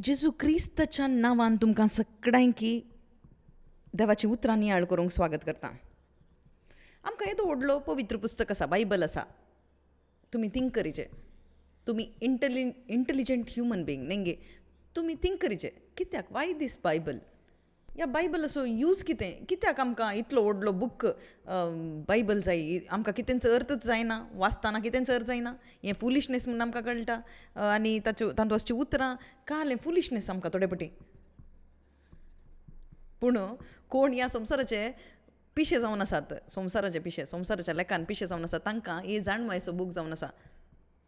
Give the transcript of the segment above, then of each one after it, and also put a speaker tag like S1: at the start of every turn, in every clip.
S1: जेजू क्रिस्ताच्या नांवान तुमकां सगळ्यांकी देवाची उतरां नियाळ करूंक स्वागत करता. आमकां येदो व्हडलो पवित्र पुस्तक आसा, बायबल आसा. तुमी थिंक करीचे. तुमी इंटेलिजंट ह्युमन बींग नेंगे तुमी थिंक करीचे कित्याक वाय दीस बायबल. ह्या बायबलाचो यूज कितें, कित्याक आमकां इतलो व्हडलो बूक बायबल जाय. आमकां कितेंचो अर्थच जायना, वाचतना कितेंचो अर्थ जायना. हें फुलिशनेस म्हणून आमकां कळटा आनी तातूंतलीं उतरां काल हें फुलिशनेस आमकां थोडे पटी. पूण कोण ह्या संवसाराचे पिशे जावन आसात, संवसाराच्या लेखान पिशे जावन आसात, तांकां ही जाणवायचो बूक जावन आसा.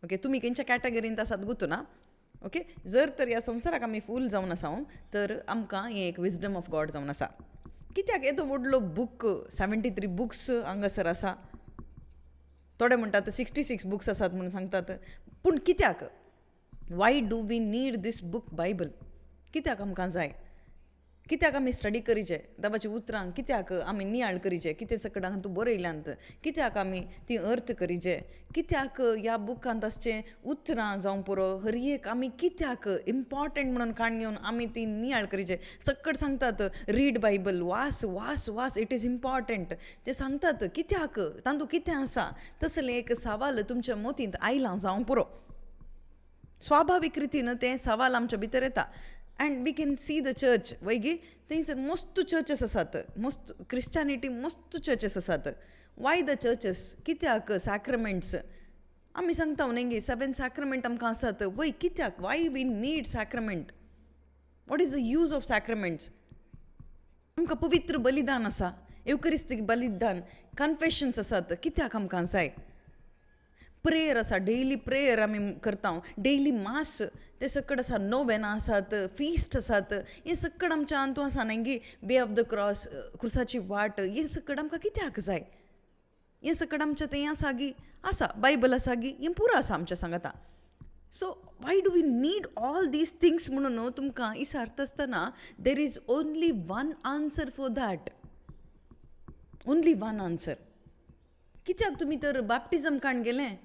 S1: ओके, तुमी खंयच्या कॅटेगरींत आसात गुतूना. ओके, जर तर ह्या संवसाराक आमी फूल जावन आसा तर आमकां हें एक विजडम ऑफ गॉड जावन आसा. कित्याक येदो व्हडलो बूक 73 बुक्स हांगासर आसा. थोडे म्हणटात 66 बुक्स आसात म्हणून सांगतात. पूण कित्याक why do we need this book Bible. कित्याक आमकां जाय, कित्याक आमी स्टडी करीचे देवाची उतरां, कित्याक आमी नियाळ करीचे, कितें सकडां तूं बरयल्यांत, कित्याक आमी ती अर्थ करीचे, कित्याक ह्या बुकांत आसचें उतरां जावं पुरो हर एक आमी कित्याक इम्पॉर्टंट म्हणून काण घेवन आमी ती नियाळ करीचे. सकड सांगतात रीड बायबल, वास वास वास, इट इज इम्पॉर्टंट. ते सांगतात कित्याक, तांदूळ कितें आसा. तसलें एक सवाल तुमच्या मोतींत आयलां जावं पुरो. स्वाभावीक रितीन तें सवाल आमच्या भितर येता. And we can see the church वैगी थंयसर मस्त चर्चेस आसात, मस्त क्रिस्टियानिटी मस्त चर्चेस आसात. वाय द चर्चेस, कित्याक सॅक्रमेंट्स आमी सांगता न्ही 7 सॅक्रमेंट आमकां आसात. वय कित्याक, why we need sacrament, what is the use of sacraments. आमकां पवित्र बलिदान आसा, एवकरिस्तीक बलिदान, कन्फेशन्स आसात, कित्याक आमकां जाय. प्रेयर आसा, डेली प्रेयर आमी करता, डेली मास ते सकड आसा, नोवेना आसात, फिस्ट आसात. हें सकड आमच्या हातूंत आसा न्ही वे ऑफ द क्रॉस, क्रुसाची वाट. हें सकड आमकां कित्याक जाय. हें सकड आमच्या तें आसा गी आसा, बायबल आसा गी, हें पुरो आसा आमच्या सांगाता. So why do we need all this things म्हणून तुमकां इसारत आसतना there is only one answer for that. Only one answer. कित्याक तुमी तर बॅप्टिजम काण गेलें,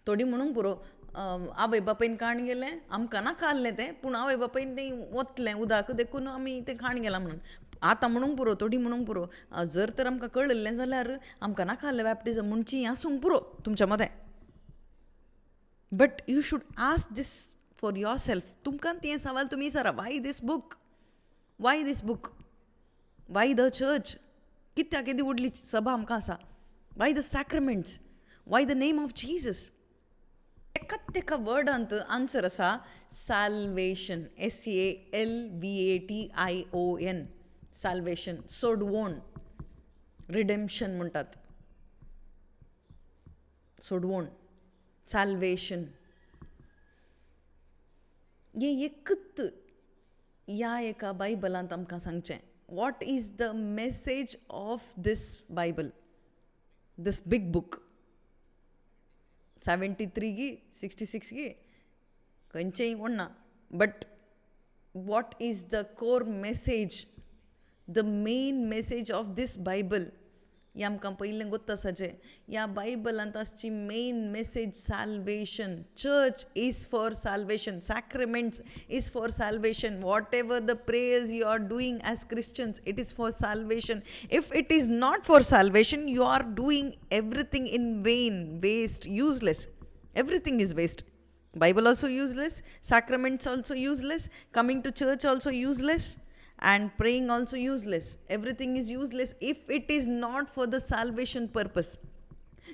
S1: थोडी म्हणूंक पुरो आवय बापायन काण गेलें, आमकां नाका आहलें तें, पूण आवय बापायन तें वतलें उदक देखून आमी तें काण गेलां म्हणून. आतां म्हणूंक पुरो, थोडी म्हणूंक पुरो, जर तर आमकां कळिल्लें जाल्यार आमकां नाका आहलें बॅप्टिजम म्हणची आसूंक पुरो तुमच्या मदें. But you should ask this for yourself. तुमकां तें सवाल तुमी विचारा, why this book, why this book, why the church. कित्याक येदी व्हडली सभा आमकां आसा. Why the sacraments, why the name of Jesus. एका वर्डांत आन्सर आसा, सॅल्वेशन, SALVATION, सॅल्वेशन, सोडवण, रिडेम्पशन म्हणटात, सोडवण, सॅल्वेशन. हें एकच ह्या एका बायबलांत आमकां सांगचें. What is the message of this Bible, this big book. 73 गी 66 गी खंयचेंय म्हणना, but what is the core message, the main message of this Bible. हें आमकां पयलें गोत्त आसाचें. ह्या बायबलांत आसची main message salvation. Church is for salvation, sacraments is for salvation. Whatever the prayers you are doing as Christians, it is for salvation. If it is not for सॅल्वेशन, you are doing everything in vain, waste, useless. Everything is waste. Bible also useless, sacraments also useless, coming to church also useless, and praying also useless. Everything is useless if it is not for the salvation purpose.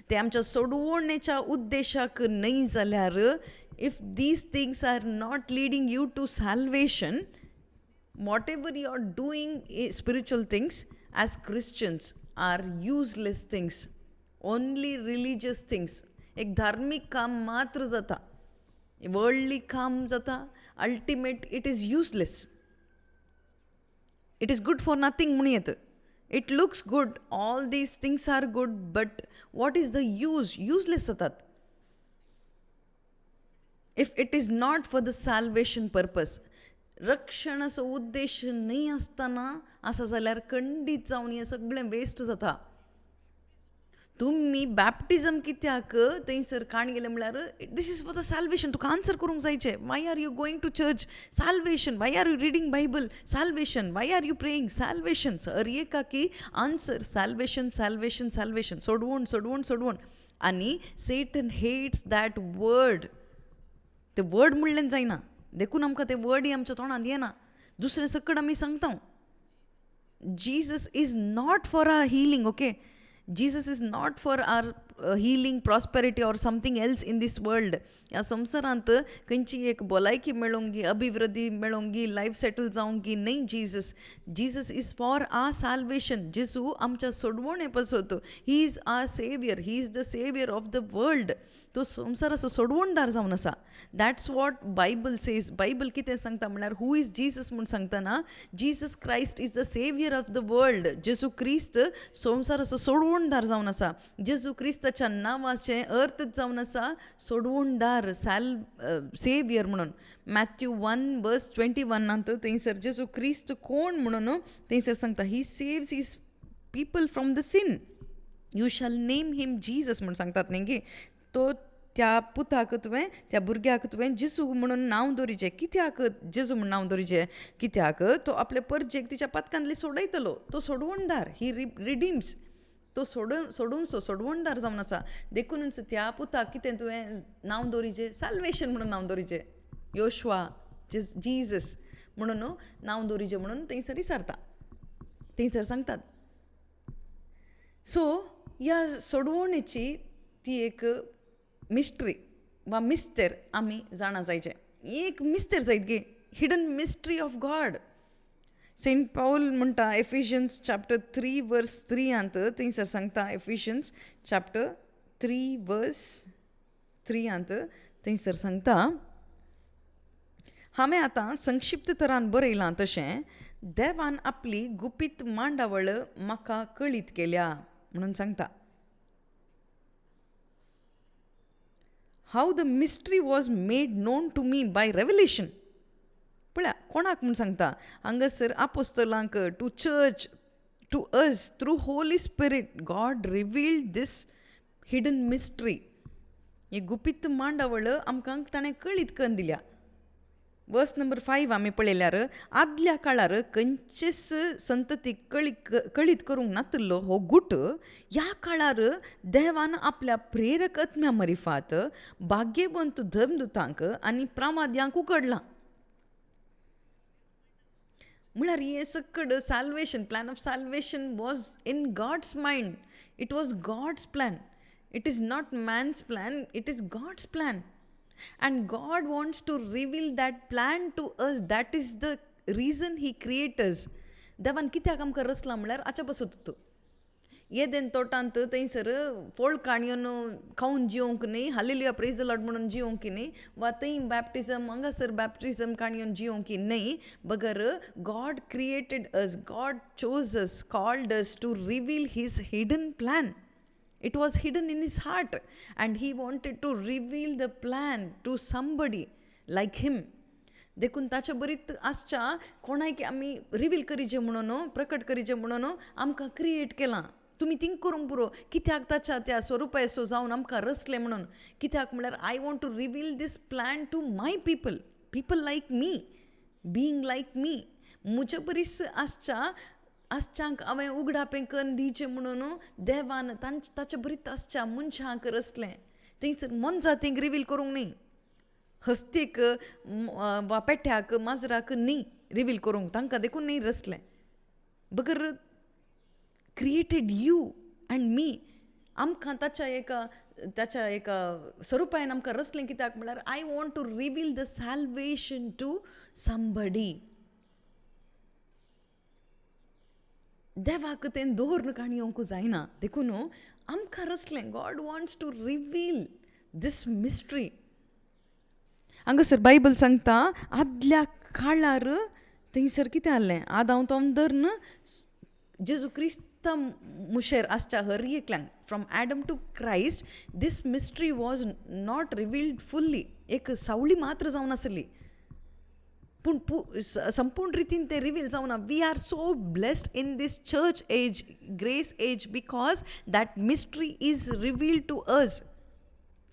S1: ते आमच्या सोडवणेच्या उद्देशाक नाही जाल्यार, if these things are not leading you to salvation, whatever you are doing spiritual things as Christians are useless things, only religious things. एक धार्मिक काम मात्र जाता, worldly काम जाता, ultimate it is useless. It is good for nothing म्हणून येत. It looks good, all these things are good, but what is the use, useless जातात. If it is not for the salvation purpose, रक्षणाचो उद्देश न्ही आसतना आसा जाल्यार खंडीत जावन हें सगळें वेस्ट जाता. तुम्ही बॅप्टिझम कित्याक थंयसर काण गेले म्हळ्यार this is for the salvation. तुका आन्सर करूंक जायचें. Why are you going to church? Salvation. Why are you reading Bible? Salvation. Why are you praying? Salvation. Sir एका की आन्सर सॅल्वेशन सॅल्वेशन सॅल्वेशन. सोडवून सोडवून सोडवून. आनी सेटन हेट्स दॅट वर्ड. ते वर्ड म्हणलें जायना. देखून आमकां ते वर्ड आमच्या तोंडांत येना. दुसरें सकट आमी सांगता Jesus is not for our healing, okay? Jesus is not for our healing, prosperity or something else in this world. ह्या संवसारांत खंयची एक भलायकी मेळोंगी, अभिवृद्धी मेळोंगी, लायफ सेटल जावंकी न्हय. Jesus is for our salvation. जेजू आमच्या सोडवणे पासत. He is our saviour. He is the saviour of the world. तो संवसाराचो सोडवणदार जावन आसा. That's what Bible says. Bible कितें सांगता म्हळ्यार हू इज जीसस म्हूण सांगतना Jesus Christ is the saviour of the world. जेजू क्रिस्त संवसाराचो सोडवणदार जावन आसा. जेजू क्रिस्ताच्या नांवाचें अर्थ जावन आसा सोडवणदार, सेवियर म्हणून. मॅथ्यू 1:21 थंयसर जेजू क्रिस्त कोण म्हणून थंयसर सांगता he saves his people from the sin. You shall name him Jesus म्हणून सांगतात न्ही गे. तो त्या पुताक तुवें, त्या भुरग्याक तुवें जेजू म्हणून नांव दवरिचें. कित्याक जेजू म्हणून नांव दवरिचें? कित्याक तो आपले परजेक तिच्या पथकांतली सोडयतलो. तो सोडवणदार. ही रिडीम्स. तो सोडवणदार जावन आसा. देखूनच त्या पुताक कितें तुवें नांव दवरिचें? सॅल्वेशन म्हणून नांव दवरिचें. योशुआ, जीसस म्हणून नांव दवरिचें म्हणून थंयसर विचारता. थंयसर सांगतात. सो ह्या सोडवणेची ती एक मिस्ट्री वा मिस्तेर आमी जाणा जायचें. एक मिस्तेर जायत गे. Hidden mystery of God. Saint Paul म्हणटा एफिशियन्स चॅप्टर 3:3 थंयसर सांगता. एफिशियन्स चॅप्टर 3:3 थंयसर सांगता. हांवें आतां संक्षिप्त तरान बरयलां तशें देवान आपली गुपीत मांडावळ म्हाका कळीत केल्या म्हणून सांगता. How the mystery was made known to me by revelation. पळया कोणाक म्हूण सांगता हांगासर आपोस्तलांक, to church, to us through Holy Spirit God revealed this hidden mystery. ही गुपीत मांडावळ आमकां ताणें कळीत करून दिल्या. वर्स नंबर 5 आमी पळयल्यार आदल्या काळार खंयचेच संततीक कळीत करूंक नातलो हो गूट ह्या काळार देवान आपल्या प्रेरक आत्म्या मरिफात भाग्यवंत धर्मदूतांक आनी प्रवाद्यांक उकडलां. म्हळ्यार हे सकड salvation, plan of salvation was in God's mind. It was God's plan. It is not man's plan. It is God's plan. And God wants to reveal that plan to us. That is the reason he created us. देवान कित्याक आमकां रचला म्हळ्यार हाच्या पासून येदेन तोटांत थंयसर फोळ काणयोन खावन जिवंक न्ही, हालेलुया प्रेज द लॉर्ड म्हणून जिवंक न्ही, वा थंय बॅप्टिझम हांगासर बॅप्टिझम काणयोन जिवंक न्ही. बगर God created us. God chose us, called us to reveal his hidden plan. It was hidden in his heart and he wanted to reveal the plan to somebody like him. देखून ताच्या बरीत आसच्या कोणाय की आमी रिवील करीचे म्हणून, प्रकट करीचे म्हणून आमकां क्रिएट केलां. तुमी थिंक करूंक पुरो कित्याक ताच्या त्या स्वरुपायसो जावन आमकां रचलें म्हणून. कित्याक म्हळ्यार I want to reveal this plan to my people. People like me, being like me. म्हज्या बरीच आसच्यांक हांवें उगडापें करून दिवचें म्हणून देवान ताच्या बरीत आसच्या मनशांक रचलें. थंयसर मनजातींक रिवील करूंक न्ही, हस्तीक वा पेट्याक माजराक न्ही रिवील करूंक, तांकां देखून न्ही रचलें. बगर क्रिएटेड यू अँड मी. आमकां ताच्या एका स्वरुपायन आमकां रचलें. कित्याक म्हळ्यार I want to reveal the salvation to somebody. देवाक तें दवरून काणयोंकू जायना. देखून आमकां रचलें. God wants to reveal this mystery. हांगासर बायबल सांगता आदल्या काळार थंयसर कितें जाल्लें. आदांव तोंदर जेजू क्रिस्ता मुशेर आसच्या हर एकल्यांक from Adam to Christ this mystery was not revealed fully. एक सावळी मात्र जावन आसली. पूण संपूर्ण रितीन ते रिवील जावना. We are so blessed in this church age, grace age, because that mystery is revealed to us.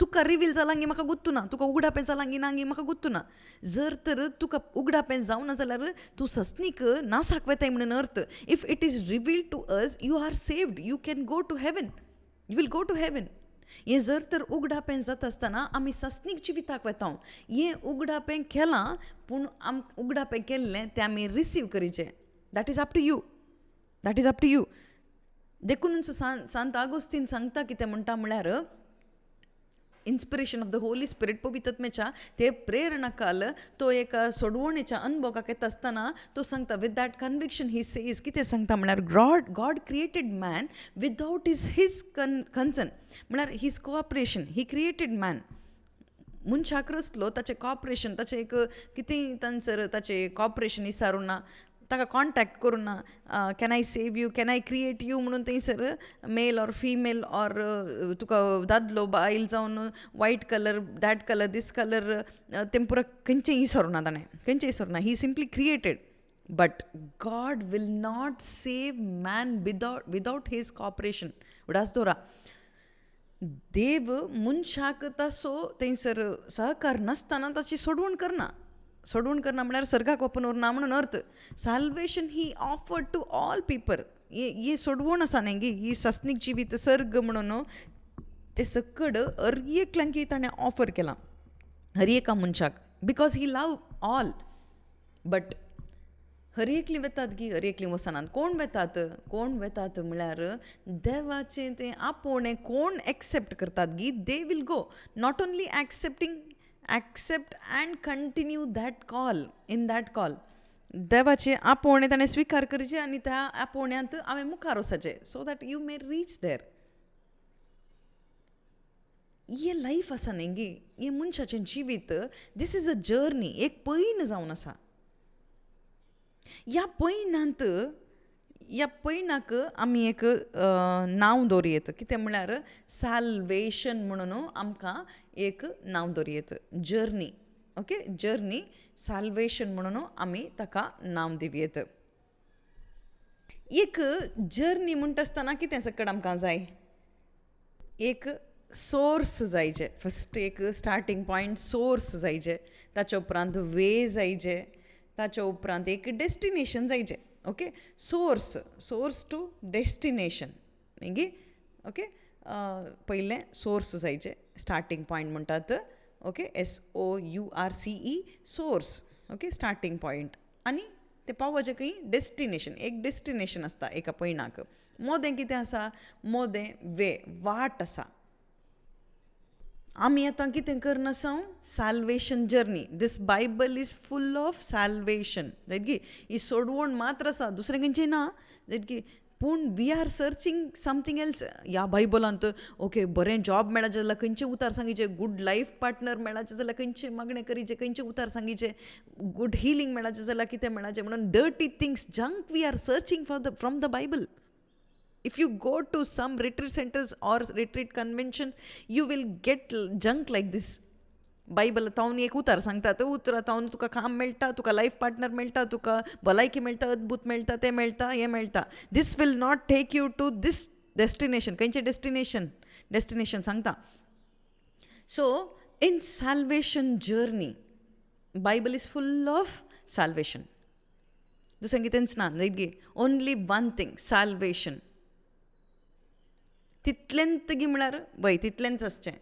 S1: तुका रिवील जालांगी म्हाका गुत्तू ना, तुका उगडापें जालांगी नांगी म्हाका गुत्तू ना. जर तर तुका उगडापें जावना जाल्यार तूं सस्नीक नासाक वेताय म्हणून अर्थ. If it is revealed to us, you are saved, you can go to heaven, you will go to heaven. हें जर तर उगडापें जाता आसतना आमी सस्नीक जिविताक वेता. हें उगडापें केलां, पूण उगडापें केल्लें तें आमी रिसीव करीचें. That is up to you, that is up to you. देखून सांत आगोस्तीन सांगता कितें म्हणटा म्हळ्यार, inspiration of the Holy Spirit, पवित्रत्मेच्या ते प्रेरणाकाल तो एक सोडवणेच्या अनुभवाक येता आसतना तो सांगता, with that conviction he says, कितें सांगता म्हळ्यार, God created man without his concern, म्हळ्यार his cooperation. He created man, मनशाक रचलो, ताचें कॉपरेशन, ताचें एक कितेंय तांचर ताचें कॉपरेशन विचारूं ना, ताका कॉन्टॅक्ट करूं ना. Can I save you, can I create you म्हणून थंयसर मेल ऑर फिमेल ऑर तुका दादलो बायल जावन white colour, that colour, this colour, तें पुरो खंयचेंय विसरूं ना ताणें, खंयचेंय विसरूं ना. He simply created. But God will not save man without his cooperation. उडास दवरा. देव मनशाक तसो थंयसर सहकार नासतना ताची सोडवण करना. सोडवण करना म्हळ्यार सर्गाक वचून उरना म्हणून अर्थ. Salvation he offered to all people. ही सोडवण आसा न्ही, ही सस्नीक जिवीत सर्ग म्हणून ते सकड हर एकल्यांकी ताणें ऑफर केलां, हर एका मनशाक, because he love all. But हर एकलीं वेतात गी, हर एकलीं वचनात. कोण वेतात म्हळ्यार देवाचें तें आपोवणें कोण एक्सेप्ट करतात गी, they will go. Not only accept and continue that call, in that call. देवाचे आपोवणें ताणें स्विकार करचें आनी त्या आपोवण्यांत हांवें मुखार वचचें, so that you may reach there. हें लायफ आसा न्ही गी, हें मनशाचें जिवीत, दीस इज अ जर्नी, एक पैण जावन आसा. ह्या पैणाक आमी एक नांव दवरयेत, कितें म्हळ्यार साल्वेशन म्हणून आमकां एक नांव दवरयेत. जर्नी, ओके, जर्नी, साल्वेशन म्हणून आमी ताका नांव दिवयेत. एक जर्नी म्हणटा आसतना कितें सकड आमकां जाय, एक सोर्स जायचे. फस्ट एक स्टार्टींग पॉयंट सोर्स जायचे, ताचे उपरांत वे जायचे, ताचे उपरांत एक डेस्टिनेशन जायचें. ओके, सोर्स टू डेस्टिनेशन न्ही. ओके, पयलें सोर्स जायचें, स्टार्टींग पॉयंट म्हणटात. Okay, SOURCE, source. Okay, starting point. आनी ते पावपाचें खंय डेस्टिनेशन, एक डेस्टिनेशन आसता एका पैणाक. मोदें कितें आसा, मोदें वे, वाट आसा. आमी आतां कितें करन आसा, salvation journey. This Bible is full of salvation. जायत गी, ही सोडवण मात्र आसा, दुसरें खंयचें ना. जायत गी, पूण we are searching something else. ह्या बायबलांत ओके बरें जॉब मेळचें जाल्यार खंयचें उतार सांगिचे, गूड लायफ पार्टनर मेळचें जाल्यार खंयचें मागणें करीचें, खंयचें उतार सांगिचें, गूड हिलींग मेळचें जाल्यार कितें मेळचें म्हणून dirty things, junk we are searching from the Bible. If you go to some retreat centers or retreat conventions, you will get junk like this. Bible तावन एक उतार सांगता, ते उतरांत तुका काम मेळटा, तुका लायफ पार्टनर मेळटा, तुका भलायकी मेळटा, अद्भुत मेळटा, तें मेळटा, हें मेळटा. This will not take you to this destination. खंयचें डेस्टिनेशन सांगता. So in salvation journey, Bible is full of salvation. दुसरें कितेंच ना. Only one thing, salvation. तितलेंत गी म्हळ्यार वय तितलेंच आसचें.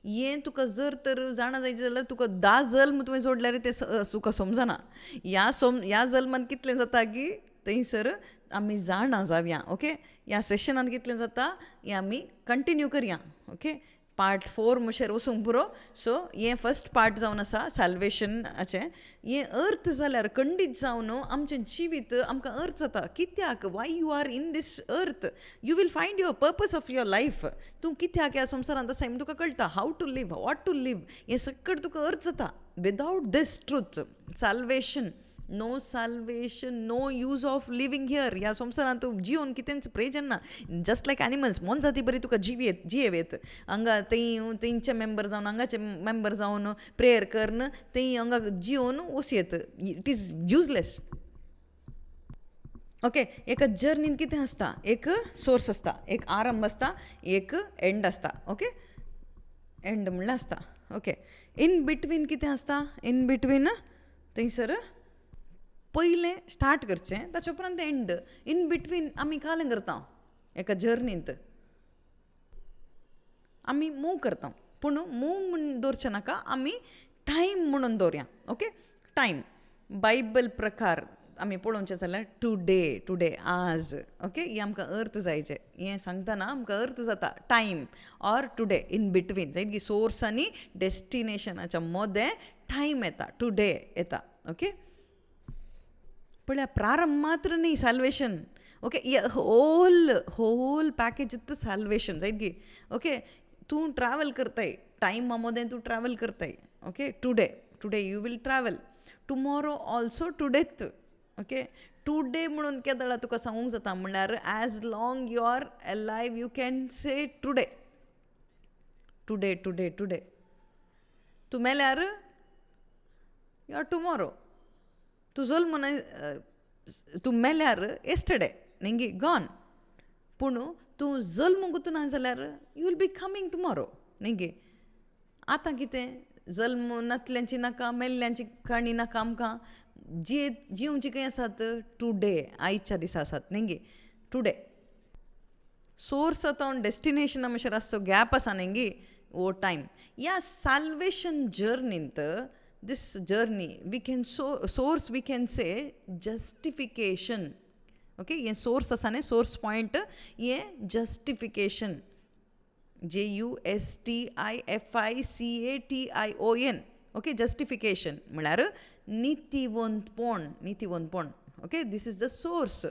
S1: हें तुका जर तर जाणा जायचें जाल्यार तुका 10 जल्म तुवें जोडल्यार तें तुका समजना. ह्या जल्मान कितलें जाता की थंयसर आमी जाणा जावया. ओके, ह्या सेशनान कितलें जाता हें आमी कंटिन्यू करया. ओके, पार्ट 4 मुशेर वचूंक पुरो. सो हें फस्ट पार्ट जावन आसा साल्वेशनाचें. हें अर्थ जाल्यार खंडीत जावन आमचें जिवीत आमकां अर्थ जाता. कित्याक, why you are in this earth, you will find your purpose of your life. तूं कित्याक ह्या संवसारांत आसा हें तुका कळटा. How to live, what to live, हें सकट तुका अर्थ जाता. Without this truth, salvation, no salvation, no use of living here. ह्या संवसारांत जिवन कितेंच प्रयोजन ना. जस्ट लायक एनिमल्स, मोन जाती बरी तुका जियेव येत हांगा तेंचे मेंबर जावन हांगाचे मेंबर जावन प्रेयर करन तें हांगा जिवन वोस येत. It is useless. ओके, एका जर्नीन कितें आसता, एक सोर्स आसता, एक आरंभ आसता, एक एंड आसता. ओके, एंड म्हणल्यार आसता. ओके, इन बिटवीन कितें आसता, इन बिटवीन थंयसर पयलें स्टार्ट करचें, ताचे उपरांत एंड. इन बिटवीन आमी कालें करता एका जर्नींत, आमी मूव करता, पूण मूव म्हणून दवरचें नाका, आमी टायम म्हणून दवरया. ओके, टायम बायबल प्रकार आमी पळोवचें जाल्यार टुडे आज. ओके, ही आमकां अर्थ जायचे. हें सांगतना आमकां अर्थ जाता time or today, in between. जायत की सोर्स आनी डेस्टिनेशनाच्या मदें टायम येता, टुडे येता. ओके, पळया, प्रारंभ मात्र न्ही salvation. Okay, whole package is salvation. जायत की ओके, तूं ट्रॅवल करताय, टायमा मदें तूं ट्रॅवल करताय. Okay, today you will travel, tomorrow also टुडेच. ओके, टुडे म्हणून केदळा तुका सांगूंक जाता म्हणल्यार as long you are alive you can say today. तूं मेल्यार यू आर टुमॉरो. तूं मेल्यार एस्टरडे न्ही गॉन. पूण तूं जल्म गुतना जाल्यार you will be coming tomorrow न्ही. आतां कितें, जल्म नातल्यांची नाका, मेल्ल्यांची काणी नाका आमकां. जिवची खंय आसात, टुडे, आयच्या दिसा आसात न्ही. टुडे सोर्स आतां डेस्टिनेशना मातशें रातचो गॅप आसा न्ही ओ टायम. ह्या solvation जर्नींत, this journey we can source we can say justification. Okay, ये source आसा न्ही, source point, ये justification, JUSTIFICATION. ओके, जस्टिफिकेशन म्हळ्यार नीतिवंतपण. Okay, this is the source.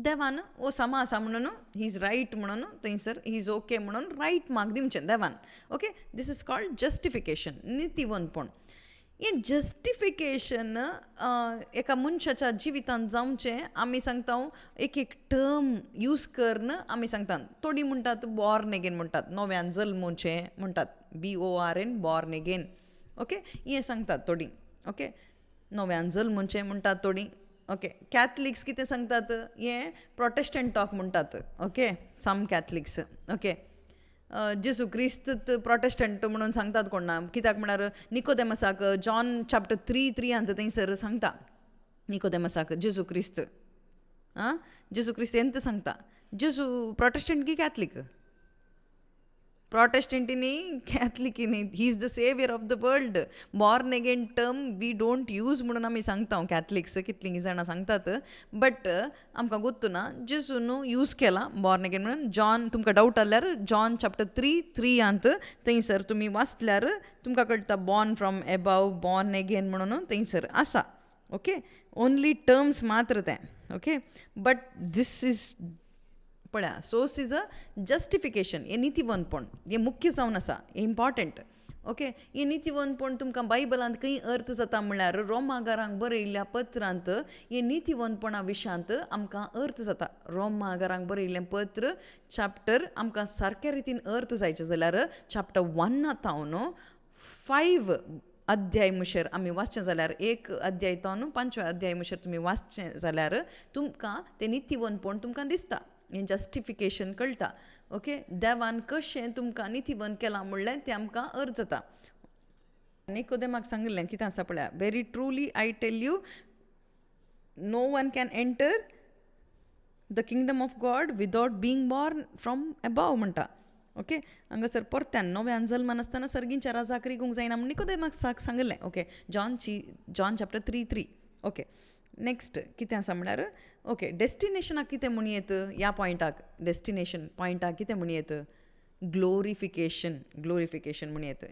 S1: देवान ओ समा आसा म्हणून ही इज रायट म्हणून थंयसर ही इज ओके म्हणून रायट मार्क दिवचें देवान. Okay, this is called justification, नीतिवंतपण. हें जस्टिफिकेशन एका मनशाच्या जिवितांत जावचें आमी सांगता एक टर्म यूज करन आमी सांगता. थोडीं म्हणटात बॉर्न एगेन म्हणटात, नव्यान जल्मोवचें म्हणटात, BORN, बॉर्न एगेन. ओके, हें सांगतात थोडीं. ओके, नव्यान जल्मोवचें म्हणटात थोडीं. ओके, कॅथलिक्स कितें सांगतात, हें प्रोटेस्टंट टॉक म्हणटात. ओके, सम कॅथलिक्स. ओके, जेजू क्रिस्त प्रोटेस्टंट म्हणून सांगतात कोण ना, कित्याक म्हळ्यार निकोदेमसाक जॉन चॅप्टर 3:3 थंयसर सांगता निकोदेमसाक जेजू क्रिस्त ಎಂತ सांगता, जेजू प्रोटेस्टंट की कॅथलिक? प्रोटेस्टंटीनी कॅथलिकीनी, he is the saviour of the world. Born again term we don't use म्हणून आमी सांगता कॅथलिक्स, कितलीं जाणां सांगतात. बट आमकां गोत्तू ना जेजून यूज केला बॉर्न एगेन म्हणून. जॉन, तुमकां डावट आसल्यार जॉन चॅप्टर 3:3 थंयसर तुमी वाचल्यार तुमकां कळटा born from above, born again म्हणून थंयसर आसा. ओके, ओन्ली टर्म्स मात्र तें. ओके, बट दीस इज पळया, सोर्स इज अ जस्टिफिकेशन. हें नीतिवंतपण, हें मुख्य जावन आसा, हें इम्पॉर्टंट. ओके, हें नीतिवंतपण तुमकां बायबलांत खंय अर्थ जाता म्हणल्यार रोमाकारांक बरयल्ल्या पत्रांत हें नीतिवंतपणा विशयांत आमकां अर्थ जाता. रोमाकारांक बरयल्लें पत्र चॅप्टर आमकां सारक्या रितीन अर्थ जायचे जाल्यार चॅप्टर 1 5 अध्याय मुशेर आमी वाचचें जाल्यार 1 अध्याय तावन 5व्या अध्याय मुशेर तुमी वाचचें जाल्यार तुमकां तें नीतिवंतपण तुमकां दिसता, हें जस्टिफिकेशन कळटा. ओके, देवान कशें तुमकां निथिवंत केलां म्हणलें तें आमकां अर्थ जाता. निकोदेमाक सांगलें कितें आसा पळया, very truly I tell you know one can enter the kingdom of God without being born from above म्हणटा. ओके, हांगासर परत्यान नव्यान जल्मान आसतना सर्गींच्या राजाक रिगूंक जायना म्हणून निकोदेमाक सांगलें. Okay, John chapter 3:3. Okay, next कितें आसा म्हणल्यार, ओके, डेस्टिनेशनाक कितें म्हूण येत, ह्या पॉयंटाक डेस्टिनेशन पॉयंटाक कितें म्हूण येत, ग्लोरिफिकेशन म्हूण येत.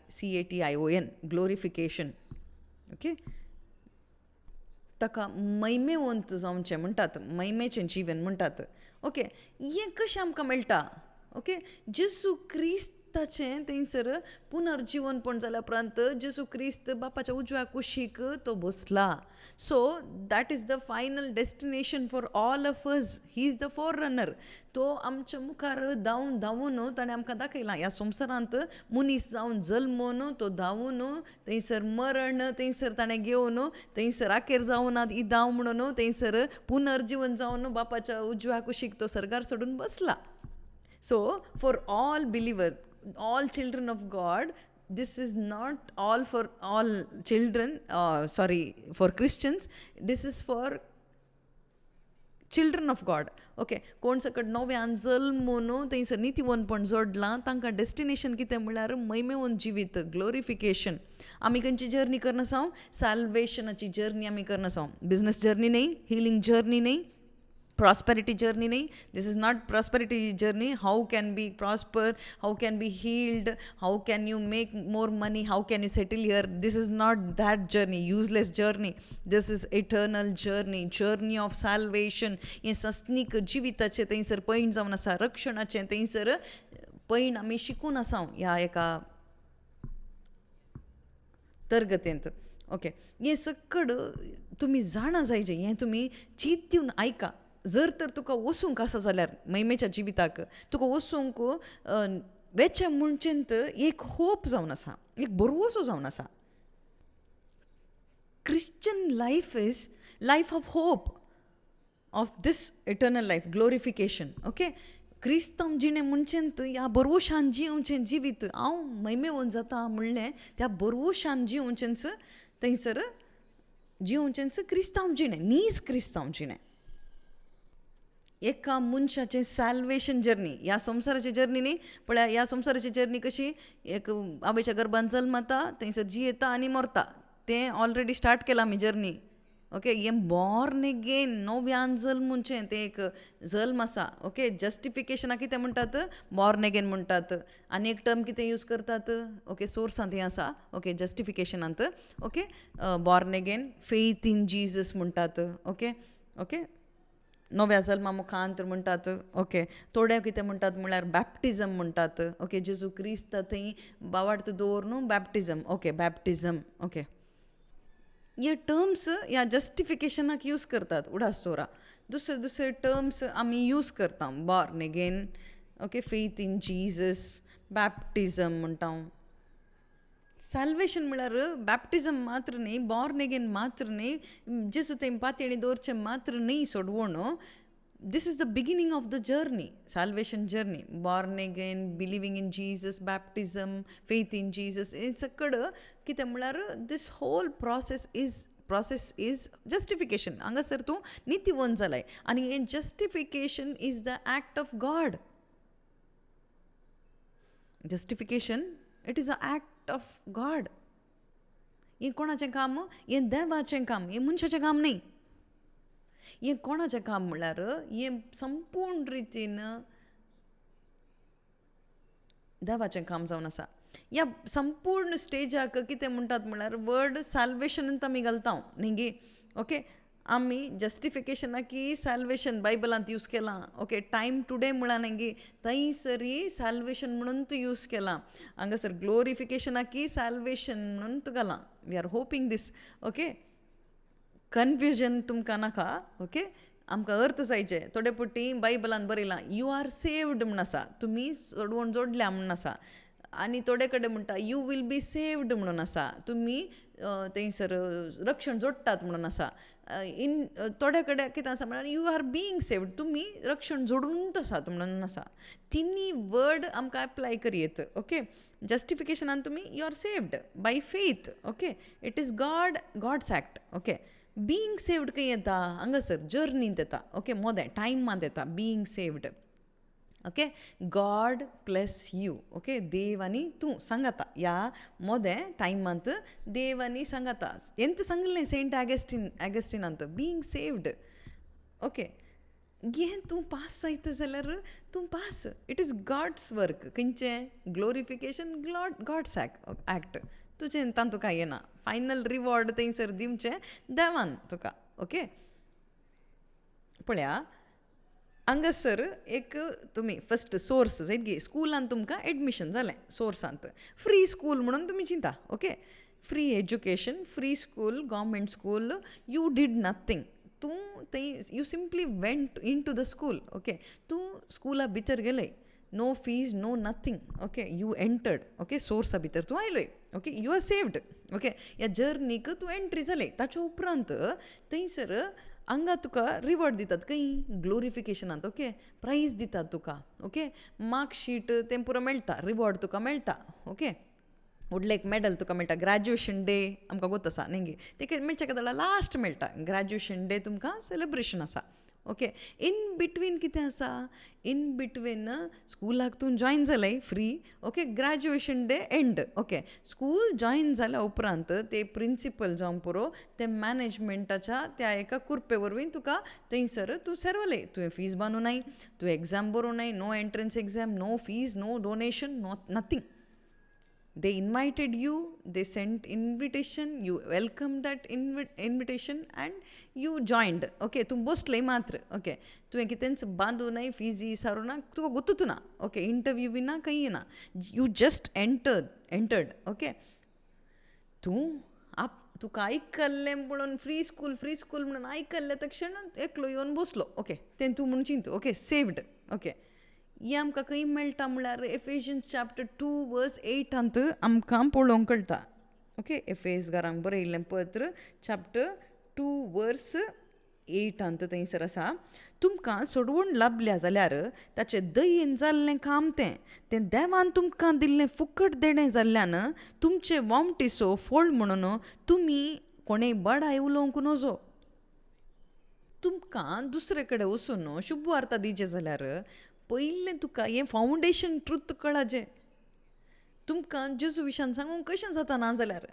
S1: GLORIFICATION, glorification. ओके, ताका मैमेवंत जावचें म्हणटात, मैमेचें जीवन म्हणटात. ओके, हें कशें आमकां मेळटा? ओके, जेजू क्रिस्त जिविताचें थंयसर पुनर्जीवन पण जाल्या उपरांत जेजू क्रिस्त बापाच्या उजव्या कुशीक तो बसला. So that is the final destination for all of us. He is the for runner. तो आमच्या मुखार धांवन धांवन ताणें आमकां दाखयलां ह्या संवसारांत मनीस जावन जल्मून तो धांवून थंयसर मरण थंयसर ताणें घेवन थंयसर आखेर जावन ही धांव म्हणून थंयसर पुनर्जीवन जावन बापाच्या उजव्या कुशीक तो सर्गार सोडून बसला. So, for all believer, all children of God, this is not all for all children, for Christians, this is for children of God. Okay, कोण सकट नव्यान जल्मून थंयसर नितीवनपण जोडलां तांकां डेस्टिनेशन कितें म्हळ्यार मैमेवन जिवीत, ग्लोरिफिकेशन. आमी खंयची जर्नी करना आसां? सॅल्वेशनाची जर्नी आमी करना आसां. बिझनस जर्नी न्ही, हिलिंग जर्नी न्ही, prosperity journey nahi. This is not prosperity journey. How can be prosper, how can be healed, how can you make more money, how can you settle here? This is not that journey, useless journey. This is eternal journey of salvation. हे सस्नीक जिविताचे थंयसर पैण जावन आसा, रक्षणाचे थंयसर पैण आमी शिकून आसा ह्या एका तरगतेंत. ओके, हें सकड तुमी जाणा जायचे, हें तुमी चीत दिवन आयका. जर तर तुका वसूंक आसा जाल्यार मैमेच्या जिविताक तुका वसूंक वेचे म्हणचेंत एक होप जावन आसा, एक बरवसो जावन आसा. Christian life is life of hope of this eternal life, glorification. Okay, क्रिस्तांव जिणें म्हणचेंत ह्या बरवशान जिवचें जिवीत हांव मैमेवन जाता म्हणलें त्या बरवशान जिवचेंच थंयसर जिवचेंच क्रिस्तांव जिणें, नीज क्रिस्तांव जिणें. एका मनशाचें सॅल्वेशन जर्नी, ह्या संवसाराची जर्नी न्ही, पळय ह्या संवसाराची जर्नी कशी, एक आवयच्या गर्भान जल्मता थंयसर जियेता आनी मरता, तें ऑलरेडी स्टार्ट केलां आमी जर्नी. ओके, हें बॉर्न एगेन, नव्यान जल्मूचें तें एक जल्म आसा. ओके, जस्टिफिकेशनाक कितें म्हणटात? बॉर्न एगेन म्हणटात. आनी एक टर्म कितें यूज करतात? ओके, सोर्सांत हें आसा. ओके, जस्टिफिकेशनांत. Okay, born again, faith in Jesus म्हणटात. ओके, ओके, नव्या जल्मा मुखांतर म्हणटात. ओके, थोडे कितें म्हणटात म्हळ्यार बॅप्टिजम म्हणटात. ओके, जेजू क्रिस्त थंय बावार्थ दवरून बॅप्टिजम. ओके, बॅप्टिजम. ओके, हे टर्म्स ह्या जस्टिफिकेशनाक यूज करतात उडास्तोरा. दुसरे टर्म्स आमी यूज करता, born again. Okay, faith in Jesus, baptism म्हणटा. सॅल्वेशन म्हळ्यार बॅप्टिजम मात्र न्ही, बॉर्न एगेन मात्र न्ही, जेजू थंय पातयेणी दवरचें मात्र न्ही सोडवून. This is the beginning of the journey, salvation journey. Born again, believing in Jesus, baptism, faith in Jesus, हे सकड कितें म्हळ्यार this whole process is justification. हांगासर तूं नितीवन जालाय आनी हें justification is the act of God. Justification it is a act of God. हें कोणाचें काम? हें देवाचें काम, हें मनशाचें काम न्ही. हें कोणाचें काम म्हळ्यार हें संपूर्ण रितीन देवाचें काम जावन आसा. ह्या संपूर्ण स्टेजाक कितें म्हणटात म्हळ्यार वर्ड सॅल्वेशनांत आमी घालता न्ही. ओके, आमी जस्टिफिकेशनाकी सॅल्वेशन बायबलांत यूज केलां. ओके, टायम टुडे म्हणा न्ही, थंयसरी सॅल्वेशन म्हणून तूं यूज केलां. हांगासर ग्लोरिफिकेशनाकी सॅल्वेशन म्हणून तूं घालां. We are hoping this. Okay, confusion तुमकां नाका. ओके, आमकां अर्थ जायचे. थोडे पटी बायबलांत बरयलां यू आर सेव्ड म्हण आसा, तुमी सोडवून जोडल्या म्हणून आसा. आनी थोडे कडेन म्हणटा यू वील बी सेव्ड म्हणून आसा, तुमी थंयसर रक्षण जोडटात म्हणून आसा. थोडे कडेन कितें आसा म्हळ्यार यू आर बीइंग सेव्ड, तुमी रक्षण जोडूनच आसात म्हणून आसा. तिनी वर्ड आमकां एप्लाय करीत. ओके, जस्टिफिकेशनान तुमी you are saved by faith. Okay, it is God's act. Okay, being saved खंय येता? हांगासर जर्नींत येता. ओके, मोदें टायमांत येता being saved. Okay, God plus you. Okay, देव आनी तूं सांगाता ह्या मोदें टायमांत देव आनी सांगाता. ಎಂತ सांगलें सेंट ॲगस्टिनांत? Being saved. ओके, हें तूं पास जायत जाल्यार तूं pass. It is God's work. खंयचें? Glorification, God's act. तुजें तातूंत तुका येना. फायनल रिवॉर्ड थंयसर दिवचें देवान तुका. ओके, पळया, हांगासर एक तुमी फस्ट सोर्स जायत गे स्कुलान तुमकां एडमिशन जालें सोर्सांत फ्री स्कूल म्हणून तुमी चिंता okay free education free school government school you did nothing तूं थंय you simply went in to the school okay तूं स्कुला भितर गेलय no fees no nothing okay you entered okay सोर्सा भितर तूं आयलोय okay you are saved okay ह्या जर्नीक तूं एंट्री जालें ताच्या उपरांत थंयसर हांगा तुका रिवॉर्ड दितात खंय ग्लोरिफिकेशनांत ओके प्रायज दितात तुका ओके मार्कशीट तें पुरो मेळटा रिवॉर्ड तुका मेळटा ओके व्हडलें एक मॅडल तुका मेळटा ग्रॅज्युएशन डे आमकां गोत आसा न्ही ते मेळचे खातीर लास्ट मेळटा ग्रॅज्युएशन डे तुमकां सेलिब्रेशन आसा ओके इन बिटवीन कितें आसा इन बिटवीन स्कुलाक तूं जॉयन जालें free okay graduation day end okay school join जाल्या उपरांत ते प्रिंसिपल जावन पुरो ते मॅनेजमेंटाच्या त्या एका कुरपे वरवीं तुका थंयसर तूं सेरवलें तुवें फीज बांदूं तुवें एग्जाम बरोवं no entrance exam no fees no donation no nothing they invited you they sent invitation you welcomed that invitation and you joined okay तूं बसलें मात्र ओके तुवें कितेंच बांदूं नाय फिजी सारूं ना तुका गुतूच ना ओके इंटरव्यू बी ना खंय ना यू जस्ट एंटर्ड ओके तूं तुका आयकल्लें म्हणून फ्री स्कूल म्हणून आयकल्लें तक्षण एकलो येवन बसलो ओके तें तूं म्हणून चिंत ओके सेव्ड ओके हें आमकां खंय मेळटा म्हळ्यार एफेजियन्स चॅप्टर 2 वर्स 8 आमकां पळोवंक कळटा ओके एफेसकारांक बरयल्लें पत्र चॅप्टर 2 वर्स 8 थंयसर आसा तुमकां सोडवून लाभल्या जाल्यार ताचें दयेन जाल्लें काम तें देवान तुमकां दिल्लें फुकट देणें जाल्ल्यान तुमचे वामटीचो फळ म्हणून तुमी कोणेय बडाय उलोवंक नजो तुमकां दुसरे कडेन वचून शुभ वार्ता दिवचें जाल्यार पयलें तुका हें फावंडेशन ट्रूथ कळाचें तुमकां जेजू विशयान सांगूंक कशें जाता ना जाल्यार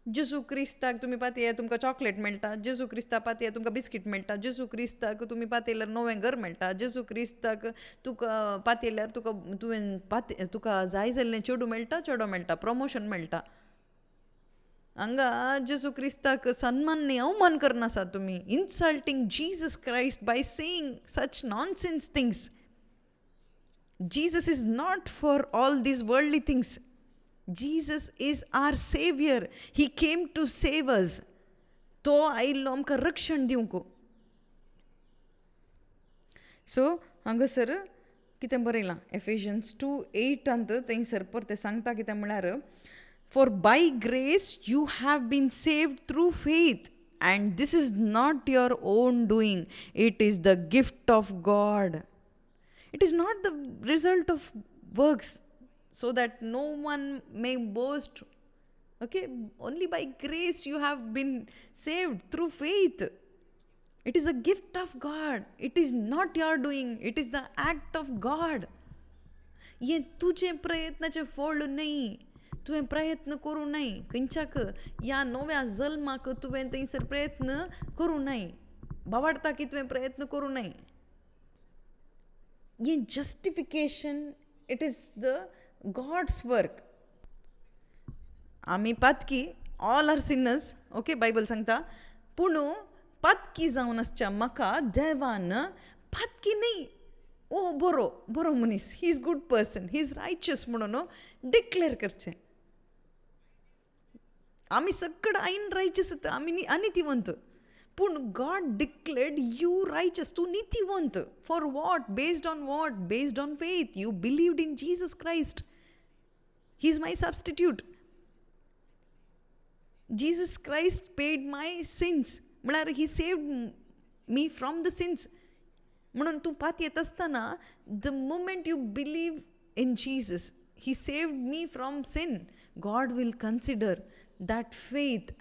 S1: जेजू क्रिस्ताक तुमी पातये तुमकां चॉकलेट मेळटा जेजू क्रिस्ताक पातये तुमकां बिस्कीट मेळटा जेजू क्रिस्ताक तुमी पातयल्यार नवें घर मेळटा जेजू क्रिस्ताक तुका पातयल्यार तुका जाय जाल्लें चेडूं मेळटा चेडो मेळटा प्रमोशन मेळटा हांगा जेजू क्रिस्ताक सन्मान न्ही अवमान करनासात तुमी insulting Jesus Christ by saying such nonsense things Jesus is not for all these worldly things. Jesus is our Savior. He came to save us. तो आयिल्लो आमकां रक्षण दिवंक सो हांगासर कितें बरयलां एफेजियन्स 2:8 थंयसर परतें सांगता कितें म्हळ्यार For by grace you have been saved through faith and this is not your own doing. It is the gift of God. It is not the result of works, so that no one may boast. Okay, only by grace you have been saved through faith. It is a gift of God. It is not your doing. It is the act of God. ये तुझे प्रयत्नाचे फळ नाही तुवें प्रयत्न करूं नाय खंयच्याक ह्या नव्या जल्माक तुवें थंयसर प्रयत्न करूं नाय बाबाडटा की तुवें प्रयत्न करूं नाय ये justification it is the God's work आमी पातकी all are sinners okay Bible सांगता पूण पातकी जावन आसच्या म्हाका देवान पातकी न्ही ओ बरो मनीस he is good person he is righteous म्हणून डिक्लेअर करचें आमी सगळं आईन रायचस आमी अनितिवंत पूण गॉड डिक्लेअर्ड यू रायचस तूं नितिवंत for what based on faith you believed in Jesus Christ he is my substitute Jesus Christ paid my sins म्हळ्यार he saved me from the sins म्हणून तूं पात येत आसतना the moment you believe in Jesus he saved me from sin God will consider that faith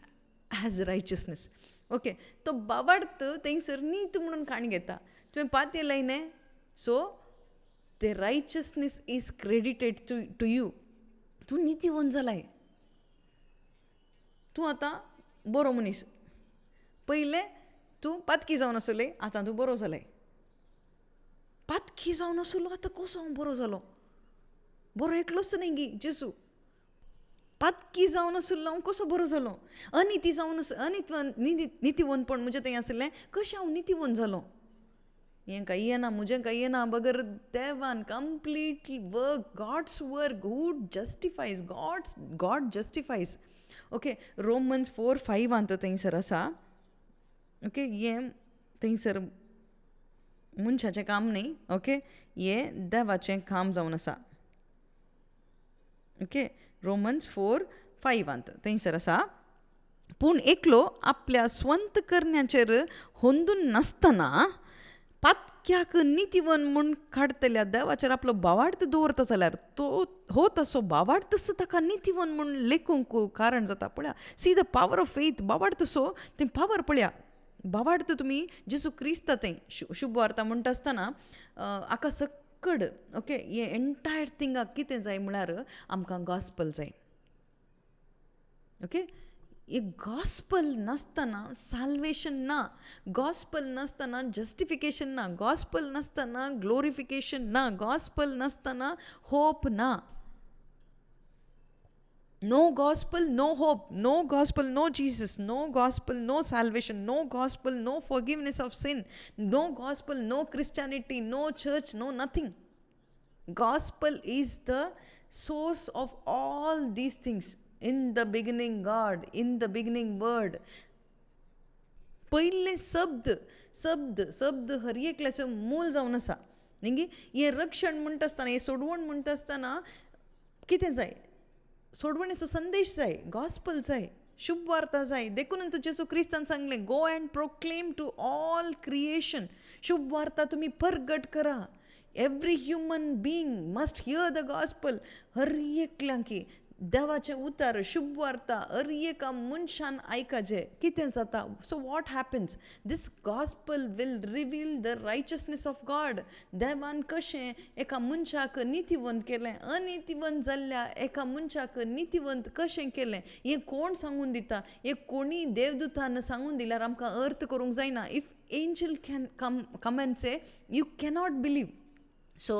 S1: as righteousness okay तो बाबार्थ थंयसर नीत म्हणून काण घेता तुवें पात येयलें न्ही so the righteousness is credited to you तूं नितीवन जालाय तूं आतां बरो मनीस पयलें तूं पातकी जावन आसलें आतां तूं बरो जालाय पातकी जावन आसलो आतां कसो हांव बरो जालो बरो एकलोच न्ही गी जेसू पातकी जावन आसलो हांव कसो बरो जालो अनिती जावन नितीवनपण म्हणजे थंय आसलें कशें हांव नितीवन जालो हेंका येना मुजेंका येना बगर देवान कंप्लीटली गॉड्स वर्क हू जस्टिफायज गॉड जस्टिफायज. ओके, रोमन्स 4:5 ಅಂತ थंयसर आसा. ओके, हें थंयसर मनशाचें काम न्ही. ओके, हें देवाचें काम जावन आसा. ओके, रोमन्स 4:5 ಅಂತ थंयसर आसा. पूण एकलो आपल्या स्वंत करण्याचेर होंदून नासतना पातक्याक नितीवन म्हूण काडटल्या देवाचेर आपलो भावार्थ दवरता जाल्यार तो हो तसो भावार्थच ताका नितीवन म्हूण लेखूंक कारण जाता. पळया, see the power of faith. भावार्थ सो तें पावर पळया. भावार्थ तुमी जेसू क्रिस्त तें शुभ वार्ता म्हणटा आसतना हाका सक्कड ओके हें एंटायर थिंगाक कितें जाय म्हळ्यार आमकां गॉस्पल जाय. ओके, एक गॉस्पल नासतना साल्वेशन ना, गॉस्पल नासतना जस्टिफिकेशन ना, गॉस्पल नासतना ग्लोरिफिकेशन ना, गॉस्पल नासतना होप ना. No gospel, no hope. No gospel, no Jesus. No gospel, no salvation. No gospel, no forgiveness of sin. No gospel, no Christianity, no church, no nothing. Gospel is the source of all these things. In the beginning God, in the beginning word. पहिले शब्द हर एकल्याचो मूल जावन आसा. न्ही हें रक्षण म्हणटा आसतना, हें सोडवण म्हणटा आसतना कितें जाय? सोडवणेचो संदेश जाय, गॉस्पल जाय, शुभ वार्ता जाय. देखून जेसू क्रिस्तान सांगलें, go and proclaim to all creation. शुभ वार्ता तुमी परगट करा. Every human being must hear the gospel. हर एकल्यांक देवाचें उतर शुभ वार्ता हर एका मनशान आयकाचें. कितें जाता? So what happens? This gospel will reveal the righteousness of God. देवान कशें एका मनशाक नितीवंत केलें, अनितीवंत जाल्ल्या एका मनशाक नितीवंत कशें केलें, हें कोण सांगून दिता? हें कोणी देवदूतान सांगून दिल्यार आमकां अर्थ करूंक जायना. If angel can come and say you cannot believe. So,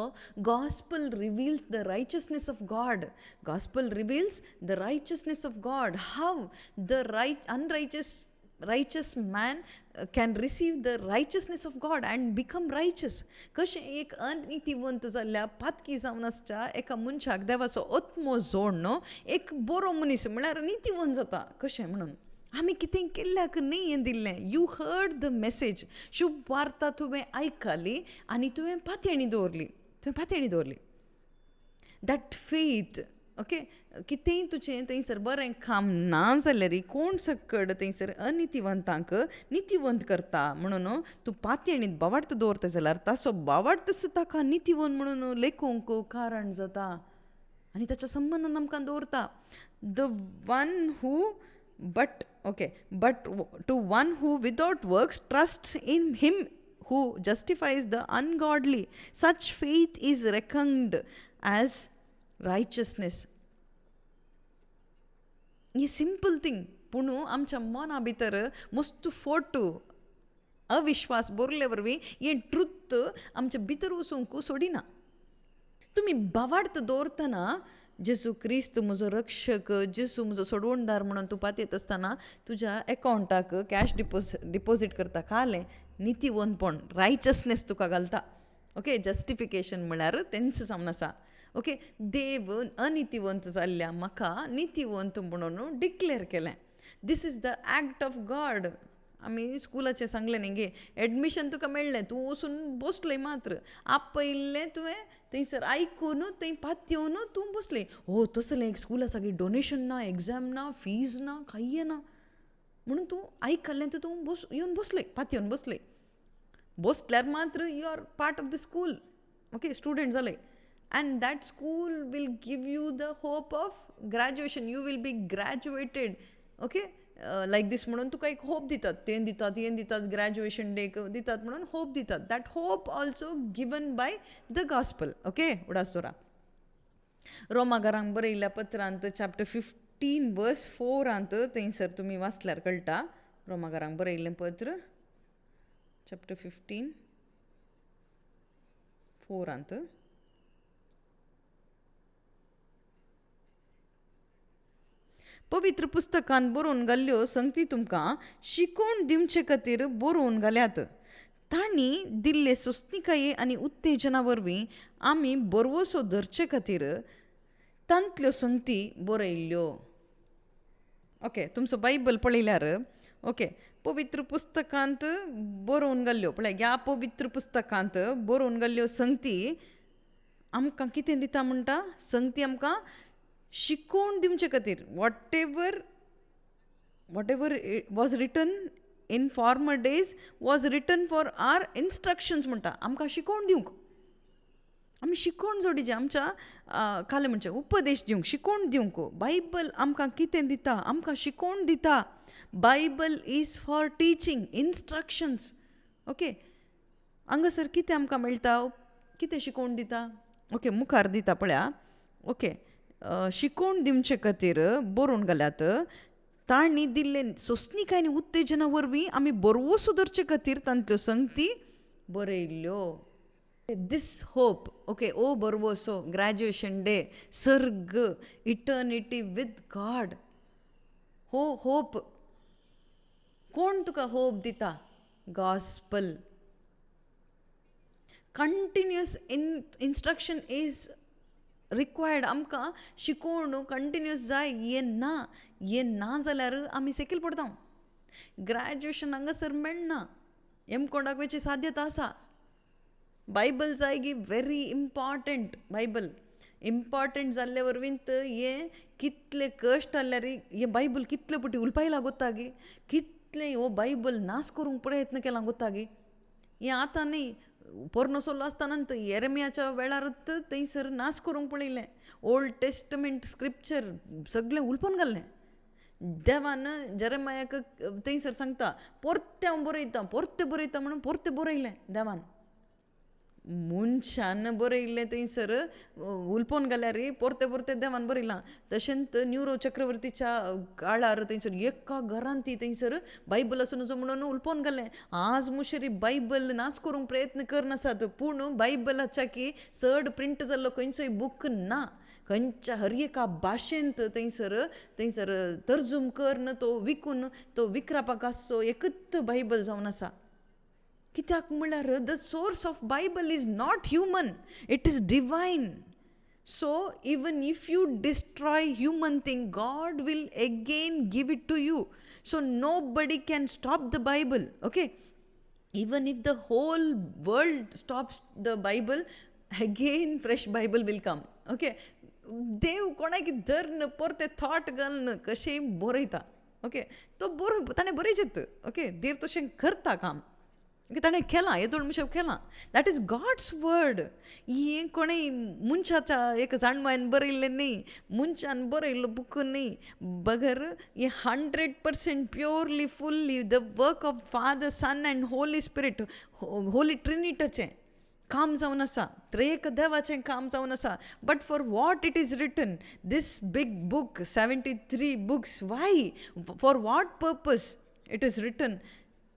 S1: gospel reveals the righteousness of God. Gospel reveals the righteousness of God. How the righteous man can receive the righteousness of God and become righteous. कशें एक अनितीवंत जाल्ल्या पातकी जावन आसच्या एका मनशाक देवाचो आत्मो जोडनो एक बरो मनीस म्हळ्यार नितीवंत जाता. कशें म्हणून आमी कितें केल्ल्याक न्ही हें दिल्लें. You heard the message. शुभ वार्ता तुवें आयकली आनी तुवें पातयेणी दवरली. That faith. ओके, कितेंय तुजें थंयसर बरें काम ना जाल्यार कोण सक्कड थंयसर अनितीवंतांक नितीवंत करता. म्हणून तूं पातयेणीत भावार्थ दवरता जाल्यार ताचो भावार्थच ताका नितीवंत म्हणून लेखूंक कारण जाता आनी ताच्या संबंदान आमकां दवरता. The one who but to one who without works trusts in him who justifies the ungodly, such faith is reckoned as righteousness. He simple thing, पूण आमच्या मना भितर मस्त फोटो अविश्वास बोरले वरवीं हें ट्रुथ आमच्या भितर वचूंक सोडिना. तुमी भावार्थ दवरतना जेसू क्रिस्त म्हजो रक्षक, जेसू म्हजो सोडवणदार म्हणून तूं पातयत आसतना तुज्या एकावंटाक कॅश डिपॉझीट करता. कालें नितीवंतपण, रायचसनेस तुका घालता. ओके, जस्टिफिकेशन म्हळ्यार तेंच जावन आसा. ओके, देव अनितीवंत जाल्ल्या म्हाका नितीवंत म्हणून डिक्लेअर केलें. This is the act of God. आमी स्कुलाचें सांगलें न्ही गे, एडमिशन तुका मेळ्ळें, तूं वचून बसलें मात्र. आपयल्लें तुवें थंयसर आयकून थंय पातयेवन तूं बसलें. हो तसलें एक स्कूल आसा की डोनेशन ना, एग्जाम ना, फीज ना, कांय ना म्हणून तूं आयकल्लें तर तूं येवन बसलें, पातयेवन बसलें. बसल्यार मात्र you are part of the school. Okay, student जालें. And that school will give you the hope of graduation. You will be graduated. Okay, like this म्हणून तुका एक होप दितात, तें दितात, ग्रॅज्युएशन डेक दितात म्हणून होप दितात. That hope also given by the gospel. Okay, उडासोरा रोमाकारांक बरयल्ल्या पत्रांत चॅप्टर 15 वर्स 4 थंयसर तुमी वाचल्यार कळटा. रोमाकारांक बरयल्लें पत्र चॅप्टर 15 4 पवित्र पुस्तकांत बरोवन घाल्ल्यो संगती तुमकां शिकोवन दिवचे खातीर बरोवन घाल्यात. तांणी दिल्ले सोसणिकाये आनी उत्तेजना वरवीं आमी बरवसो धरचे खातीर तांतल्यो संगती बरयल्ल्यो. ओके, तुमचो बायबल पळयल्यार ओके पवित्र पुस्तकांत बरोवन घाल्ल्यो पळय. ह्या पवित्र पुस्तकांत बरोवन घाल्ल्यो संगती आमकां कितें दिता म्हणटा, संगती आमकां शिकोवन दिवचे खातीर. Whatever was written in former days was written for our instructions म्हणटा, आमकां शिकोवन दिवंक. आमी शिकोवन जोडिचे आमच्या खाले म्हणचे उपदेश दिवंक, शिकोवन दिवंक. बायबल आमकां कितें दिता, आमकां शिकोवन दिता. Bible is for teaching, instructions. Okay, हांगासर कितें आमकां मेळटा, कितें शिकोवन दिता. ओके, मुखार दिता पळया. ओके, शिकोवन दिवचे खातीर बरोवन घाल्यात. तांणी दिल्ले सोसणिकाय आनी उत्तेजना वरवीं आमी बरवसो धरचे खातीर तांतल्यो संगती बरयल्ल्यो. दिस होप, ओके, ओ बरवसो, ग्रॅज्युएशन डे, सर्ग, इटर्निटी विथ गॉड. होप कोण तुका होप दिता? Gospel. Continuous instruction is required. आमकां शिकोवण कंटिन्युअस जाय. हें ना जाल्यार आमी सेकील पडटा. ग्रॅज्युएशन हांगासर मेळना, एमकॉडाक वयची साध्यता आसा. बायबल जाय गी व्हेरी इम्पॉर्टंट. बायबल इम्पॉर्टंट जाल्ले वरवींत हें कितले कश्ट जाल्यार हें बायबल कितले पटी उलपाय लागोता गे, कितले हो बायबल नास करूंक प्रयत्न केला गोता गे. हें आतां न्ही, पोरनो चल्लो आसतना येरेमियाच्या वेळारच थंयसर नास करूंक पळयलें. ओल्ड टेस्टमेंट स्क्रिप्चर सगळें उलपोवन घाल्लें. देवान जेरेमियाक थंयसर सांगता परतें हांव बरयता म्हणून परतें बरयलें देवान. मनशान बरयल्लें थंयसर उलपोवन घाल्यार परतें देवान बरयलां. तशेंच न्यूरो चक्रवर्तीच्या काळार थंयसर एका घरान ती थंयसर बायबल आसूं नजो म्हणून उलपोवन घालें. आज मुशेरी बायबल नास करूंक प्रयत्न करनासात, पूण बायबलाच्या की चड प्रिंट जाल्लो खंयचोय बूक ना. खंयच्या हर एका भाशेंत थंयसर तर्जूम करन तो विकून तो विक्रापाक आसचो एकच बायबल जावन आसा. कित्याक म्हळ्यार the source of Bible is not human, it is divine. So even if you destroy human thing, God will again give it to you. So nobody can stop the Bible. Okay, even if the whole world stops the Bible, again fresh Bible will come. Okay, देव कोणाक धरन परते thought घालन कशेंय बरयता. Okay, तो ताणें बरयचेत. Okay, देव तशें करता काम. ताणें केलां, येदोळ मुशेब केलां. That is God's word. हें कोणें मनशाच्या एक जाणवायन बरयल्लें न्ही, मनशान बरयल्लो बूक न्ही. बगर हें 100% purely fully the work of Father, Son and Holy Spirit, holy ट्रिनिटीचें काम जावन आसा. त्रेक देवाचें काम जावन आसा. But for what it is written, this big book, 73 books, why, for what purpose it is written?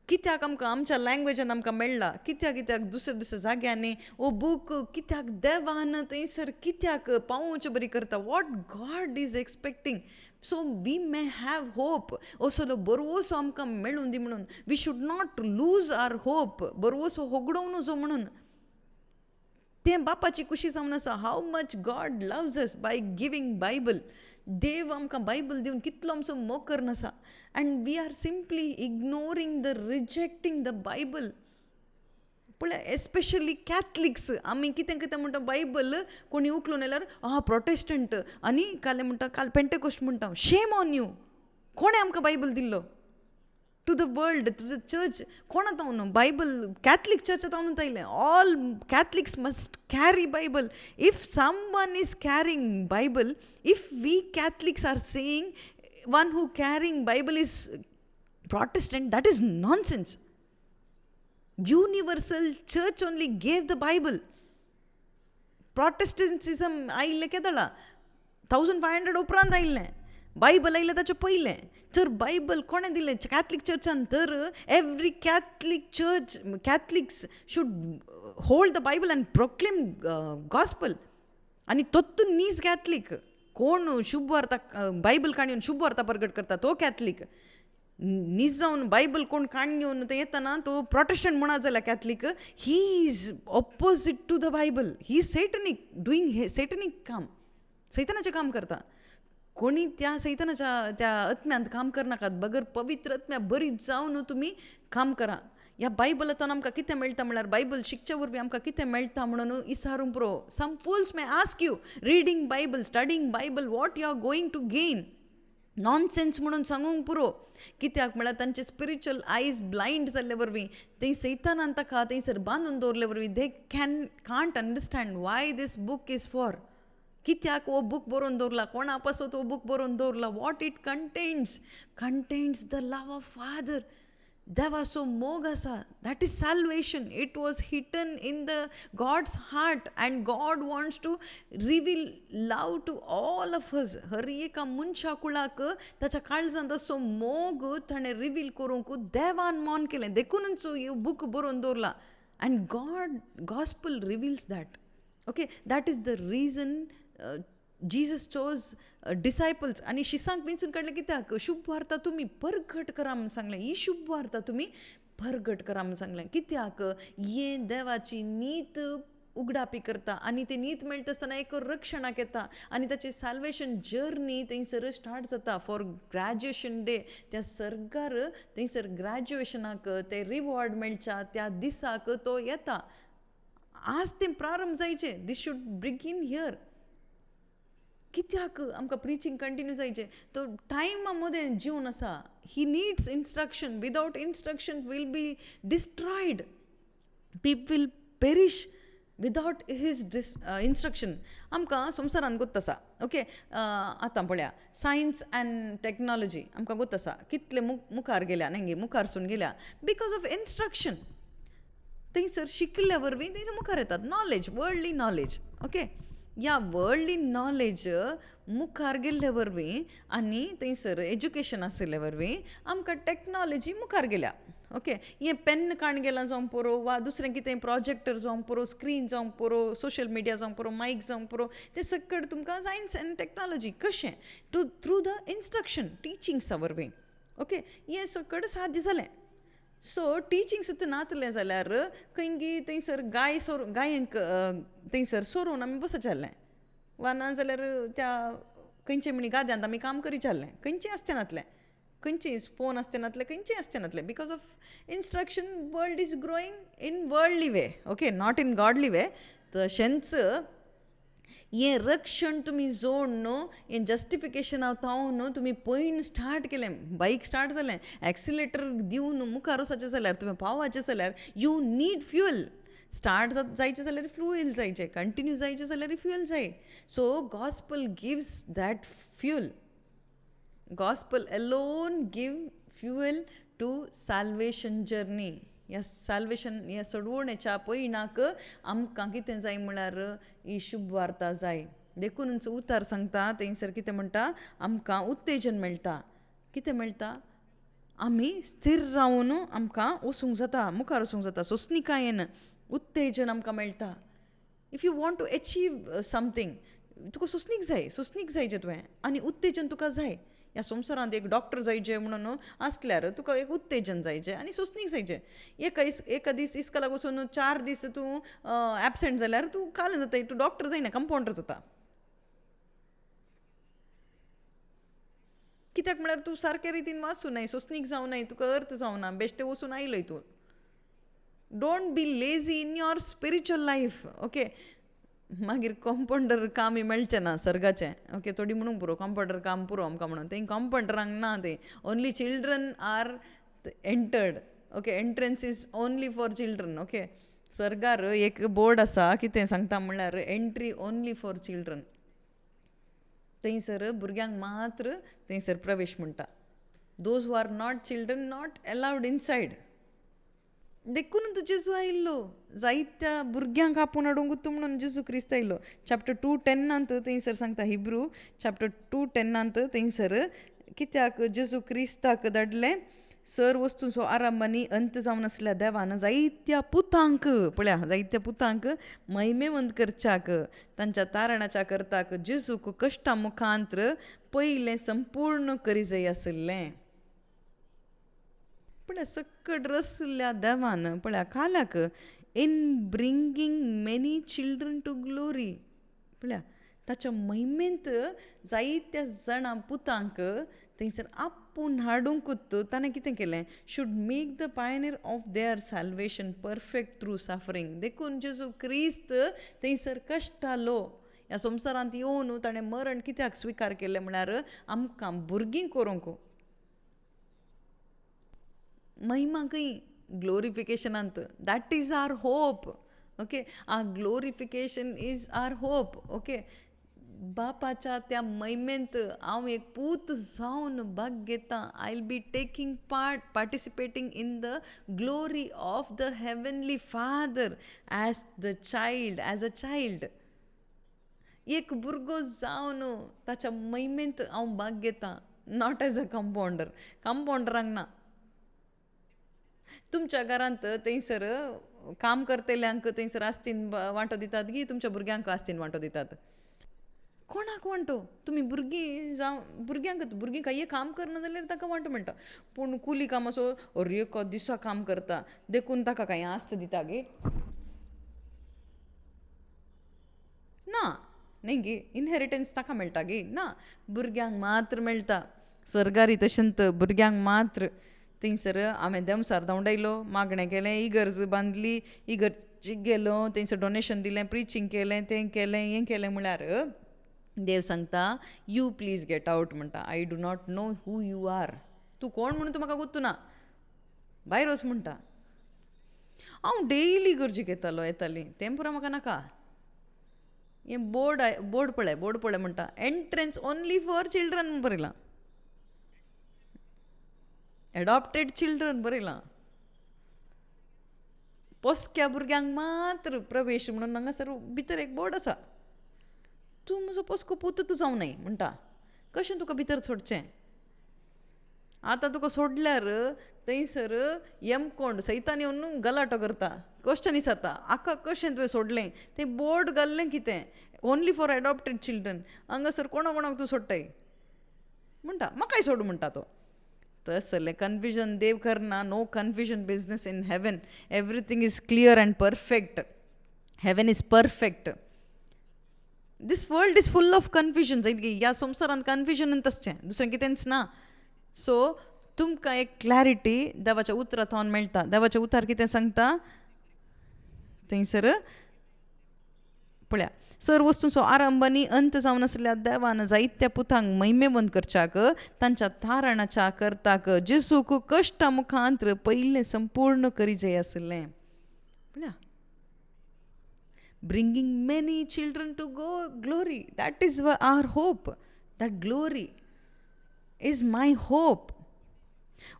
S1: कित्याक आमकां आमच्या लँग्वेजान आमकां मेळ्ळा, कित्याक दुसऱ्या जाग्यांनी हो बूक कित्याक देवान थंयसर कित्याक पावोवचें बरी करता. What God is expecting. So we may have hope. असलो बरवसो आमकां मेळून दी म्हणून. We should not lose our hope. बरवसो होगडोवन नजो म्हणून. तें बापाची खुशी जावन आसा. How much God loves us by giving Bible. देव आमकां बायबल दिवन कितलो आमचो मोग करन आसा. And we are simply ignoring the rejecting the Bible. पळय, एस्पेशली कॅथलिक्स आमी कितें म्हणटा, बायबल कोणी उखलून येयल्यार प्रोटेस्टंट आनी काले म्हणटा काल पेंटेकोस्ट म्हणटा. Shame on you. कोणें आमकां बायबल दिल्लो? To the world, to the church. कोण तावन बायबल कॅथलिक चर्च तावन आयलें. All Catholics must carry Bible. If someone is carrying Bible, if we Catholics are saying one who carrying Bible is Protestant, that is nonsense. Universal church only gave the Bible. Protestantism आयिल्लें केदळा 1500 उपरांत आयिल्लें. Bible आयिल्लें ताचे पयलें. तर Bible कोणें दिलें? Catholic चर्चान. तर every Catholic church, Catholics should hold the Bible and proclaim gospel. आनी तोतून नीज कॅथलीक. कोण शुभ वार्ता बायबल काणयेन शुभ वार्ता प्रगट करता तो कॅथलीक. नीज जावन बायबल कोण काण घेवन ते येतना तो प्रोटेस्टंट म्हणा जाल्यार Catholic, he is opposite to the Bible, he satanic doing हे सेटनीक काम, सैतानाचें काम करता. कोणी त्या सैतानाच्या त्या आत्म्यांत काम करनाकात, बगर पवित्र आत्म्या बरी जावन तुमी काम करा. ह्या बायबलांतल्यान आमकां कितें मेळटा म्हळ्यार बायबल शिकच्या वरवीं आमकां कितें मेळटा म्हणून इसारूंक पुरो. Some fools may ask you, reading Bible, studying Bible, what you are going to gain. Nonsense म्हणून सांगूंक पुरो. कित्याक म्हळ्यार तांचे स्पिरिच्युअल आयज ब्लायंड जाल्ले वरवीं, ते सैतानान ताका थंयसर बांदून दवरले वरवीं, they can't understand why this book is for. कित्याक हो बूक बरोवन दवरला, कोणा पासत हो बूक बरोवन दवरला, what it contains the love of father. देवाचो मोग आसा, that is salvation. It was hidden in the God's heart and God wants to reveal love to all of us. हर एका मनशा कुळाक ताच्या काळजांत असो मोग ताणें रिवील करूंक देवान मोन केलें, देखूनच हो बूक बरोवन दवरला. And gospel reveals that. Okay, that is the reason Jesus chose disciples. आनी शिसांक विंचून काडलें कित्याक? शुभ वार्ता तुमी परगट करा म्हणून सांगलें. ही शुभ वार्ता तुमी परगट करा म्हणून सांगलें. कित्याक? हें देवाची नीत उगडापी करता आनी ती नीत मेळटा आसतना एक रक्षणाक येता आनी ताची सॅल्वेशन जर्नी थंयसर स्टार्ट जाता. फॉर ग्रॅज्युएशन डे, त्या सर्गार थंयसर ग्रॅज्युएशनाक ते रिवॉर्ड मेळच्या त्या दिसाक तो येता. आज तें प्रारंभ जायचें. दीस शूड बिगीन हियर. कित्याक आमकां प्रिचींग कंटिन्यू जायचें? तो टायमा मदें जीवन आसा. He needs instruction. Without instruction will be destroyed. People will perish without his instruction. आमकां संवसारान गोत आसा. ओके, आतां पळया, सायन्स अँड टॅक्नॉलॉजी आमकां गोत आसा कितले मुखार गेल्या, न्ही मुखार सून गेल्या बिकॉज ऑफ इंस्ट्रक्शन. थंयसर शिकल्या वरवीं थंयसर मुखार येतात. Knowledge, worldly knowledge. ओके, ह्या वर्ल्डली नॉलेज मुखार गेल्ले वरवीं आनी थंयसर एज्युकेशन आसले वरवीं आमकां टॅक्नॉलॉजी मुखार गेल्या. ओके, हें पेन काण गेलां जावं पुरो, वा दुसरें कितें प्रोजेक्टर जावं पुरो, स्क्रीन जावं पुरो, सोशल मिडिया जावं पुरो, मायक जावं पुरो, तें सकट तुमकां सायन्स एंड टॅक्नॉलॉजी कशें थ्रू द इंस्ट्रक्शन, टिचिंग्सा वरवीं. ओके, हें सकट साध्य जालें. सो टिचींग सुद्दां नातलें जाल्यार खंय थंयसर गायेंक थंयसर सोरोवन आमी बसचें आहलें, वा ना जाल्यार त्या खंयचे म्हणी गाद्यांत आमी काम करीचें आहलें. खंयचें आसचें नातलें, खंयचें फोन आसचें नातलें, खंयचें आसचें नातलें. Because of instruction world is growing in worldly way. Okay, not in godly way. तशेंच हें रक्षण तुमी जोड न्हू, हें जस्टिफिकेशन हांव न्हू तुमी पयन स्टार्ट केलें. बायक स्टार्ट जालें, एक्सिलेटर दिवन मुखार वचचें जाल्यार, तुवें पावचें जाल्यार यू नीड फ्युअल. स्टार्ट जायचें जाल्यार फ्युअल जायचें, कंटिन्यू जायचें जाल्यार फ्युअल जाय. So gospel gives that fuel. Gospel alone give fuel to salvation journey. ह्या सॅल्वेशन, ह्या सोडवणेच्या पयणाक आमकां कितें जाय म्हळ्यार ही शुभ वार्ता जाय. देखूनच उतार सांगता थंयसर कितें म्हणटा, आमकां उत्तेजन मेळटा. कितें मेळटा? आमी स्थिर रावन आमकां वसूंक जाता, मुखार वसूंक जाता. सोंसणिकायेन उत्तेजन आमकां मेळटा. If you want to achieve something, तुका सोंसणीक जायचें तुवें, आनी उत्तेजन तुका जाय. ह्या संवसारांत एक डॉक्टर जायचें म्हणून आसल्यार तुका एक उत्तेजन जायचें आनी सोंसणीक जायचें. एका दीस इस्कलाक वचून 4 दीस तूं एबसेंट जाल्यार तूं काल जाता, तूं डॉक्टर जायना, कंपावंडर जाता. कित्याक म्हळ्यार तूं सारके रितीन वाचूं नाय, सोंसणीक जावं नाय, तुका अर्थ जावं ना, बेश्टें वचून आयलय तूं. Don't be lazy in your spiritual life. Okay, मागीर कंपाउंडर काम मेळचें ना सर्गाचें. ओके, थोडी म्हणूंक पुरो कंपाउंडर काम पुरो आमकां म्हणून. तें कंपाउंडरांक ना, तें only children are entered. Okay, entrance is only for children. Okay, सर्गार एक बोर्ड आसा, कितें सांगता म्हळ्यार एंट्री ओन्ली फॉर चिल्ड्रन. थंयसर भुरग्यांक मात्र थंयसर प्रवेश म्हणटा. Those who are not children not allowed inside. देखून तूं जेजू आयिल्लो, जायत्या भुरग्यांक आपूण हाडूंक म्हणून जेजू क्रिस्त आयिल्लो. चॅप्टर 2:10 थंयसर सांगता, हिब्रू चॅप्टर 2:10 थंयसर कित्याक जेजू क्रिस्ताक धाडलें. सर वस्तूंचो आरंभ आनी अंत जावन आसल्या देवान जायत्या पुतांक, पळया जायत्या पुतांक महिमेवंत करच्याक, तांच्या तारणाच्या करताक जेजूक कश्टा मुखांतर पयलें संपूर्ण करी जाय आसलें. पळय सकट रसल्या देवान पळय काल्याक in bringing many children to glory पळय ताच्या महिमेंत जायत्या जाणां पुतांक थंयसर आपूण हाडूंकूच ताणें कितें केलें should make the pioneer of their salvation perfect through suffering देखून जेजू क्रिस्त थंयसर कश्टालो ह्या संवसारांत येवन ताणें मरण कित्याक स्विकार केलें म्हळ्यार आमकां भुरगीं करूंक महिमाकय ग्लोरिफिकेशनांत that is our hope okay ah glorification is our hope okay बापाच्या त्या महिमेंत हांव एक पूत जावन भाग घेता I will be taking participating in the glory of the heavenly father as a child एक भुरगो जावन ताच्या महिमेंत हांव भाग घेता नॉट एज अ कंपाउंडरांक ना तुमच्या घरांत थंयसर काम करतल्यांक थंयसर आस्तीन वांटो दितात की तुमच्या भुरग्यांक आस्तीन वांटो दितात कोणाक वांटो तुमी भुरगीं जावं भुरगीं काही काम करना जाल्यार ताका वांटो मेळटा पूण कुली काम असो एका दिसा काम करता देखून ताका काही आस्त दिता गे ना न्ही गे इनहेरिटन्स ताका मेळटा गे ना भुरग्यांक मात्र मेळटा सरकारी तशेंत भुरग्यांक मात्र थंयसर हांवें देंवसार धांवडायलो मागणें केलें इगर्ज बांदली इगर्जीक गेलो थंयसर डोनेशन दिलें प्रिचींग केलें तें केलें हें केलें म्हळ्यार देव सांगता यू प्लीज गेट आवट म्हणटा I do not know who you are तूं कोण म्हणून तूं म्हाका गुर्तू ना भायर वच म्हणटा हांव डेली इगर्जीक येतालीं तें पुरो म्हाका नाका हें बोर्ड पळय म्हणटा एंट्रन्स ओन्ली फॉर चिल्ड्रन म्हूण बरयलां एडॉप्टेड चिल्ड्रन बरयलां पोसक्या भुरग्यांक मात्र प्रवेश म्हणून हांगासर भितर एक बोर्ड आसा तूं म्हजो पोसको पूत तूं जावं न्हय म्हणटा कशें तुका भितर सोडचें आतां तुका सोडल्यार थंयसर यमकोंड सैतान येवन गलाटो करता क्वेश्चन विचारता आका कशें तुवें सोडलें तें बोर्ड घाल्लें कितें ओन्ली फॉर एडॉप्टेड चिल्ड्रन हांगासर कोणाक तूं सोडटाय म्हणटा म्हाकाय सोड म्हणटा तो तसलें कन्फ्युजन देव करना no confusion business in heaven everything is clear and perfect heaven is perfect this world is full of confusion ह्या संवसारांत कन्फ्युजन तसचें दुसरें कितेंच ना सो तुमकां एक क्लॅरिटी देवाच्या उतरांतल्यान मेळटा देवाचें उतार कितें सांगता थंयसर पळया सर वस्तूंचो आरंभ आनी अंत जावन आसल्या देवान जायत्या पुतांक महिमेवंत करच्याक तांच्या तारणाच्या करताक जेजूक कश्टा मुखांत पयलें संपूर्ण करी जाय आसलें पळया bringing many children to glory. That is our hope. That glory is my hope.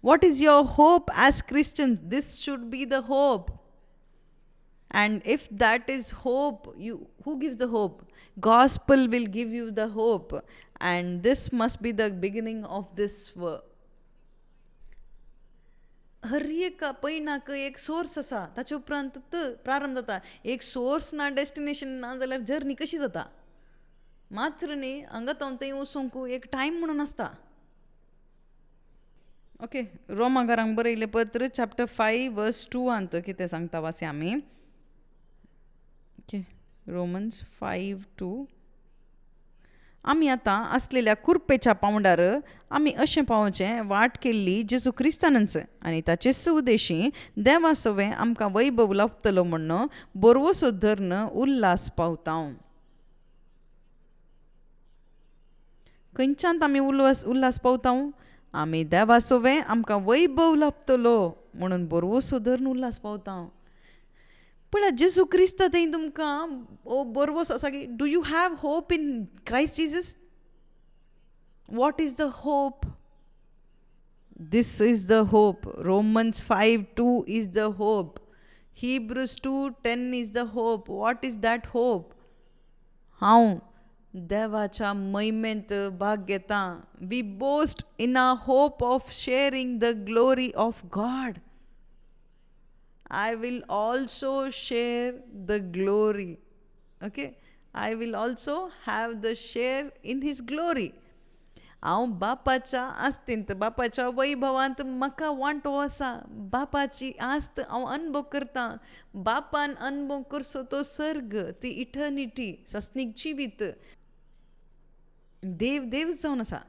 S1: What is your hope as Christians? This should be the hope. And if that is hope, who gives the hope? Gospel will give you the hope. And this must be the beginning of this work. हर एक पैनाक एक source आसा ताचे उपरांत प्रारंभ जाता एक source ना destination ना जाल्यार जर्नी कशी जाता मात्र न्ही हांगा थंय वचूंक एक टायम म्हणून आसता ओके रोमाकारांक बरयलें पत्र चॅप्टर 5 वर्स 2 कितें सांगता वासी आमी ओके रोमन्स 5:2 आमी आतां आसलेल्या कुरपेच्या पावंडार आमी अशें पावचें वाट केल्ली जेजू क्रिस्तानच आनी ताचे सुदेशी देवा सवें आमकां वैभव लाभतलो म्हणून बरवसो धर्न उल्हास पावता खंयच्यान आमी उल्हास पावता आमी देवा सवें आमकां वैभव लाभतलो म्हणून बरवसो धर्न उल्हास पावता पळय जेजू क्रिस्त थंय तुमकां बरवसो आसा की do you have hope in Christ Jesus what is the hope this is the hope Romans 5:2 is the hope Hebrews 2:10 is the hope what is that hope हांव देवाच्या महिमेंत भाग घेता we boast in a hope of sharing the glory of God I will also share the glory. Okay? I will also have the share in his glory. हांव बापाच्या आस्तींत बापाच्या वैभवांत म्हाका वांटो आसा. बापाची आस्त हांव अनुभव करतां. बापान अनुभव करचो तो सर्ग, ती इटर्निटी, सस्नीक जिवीत. देवच जावन आसा.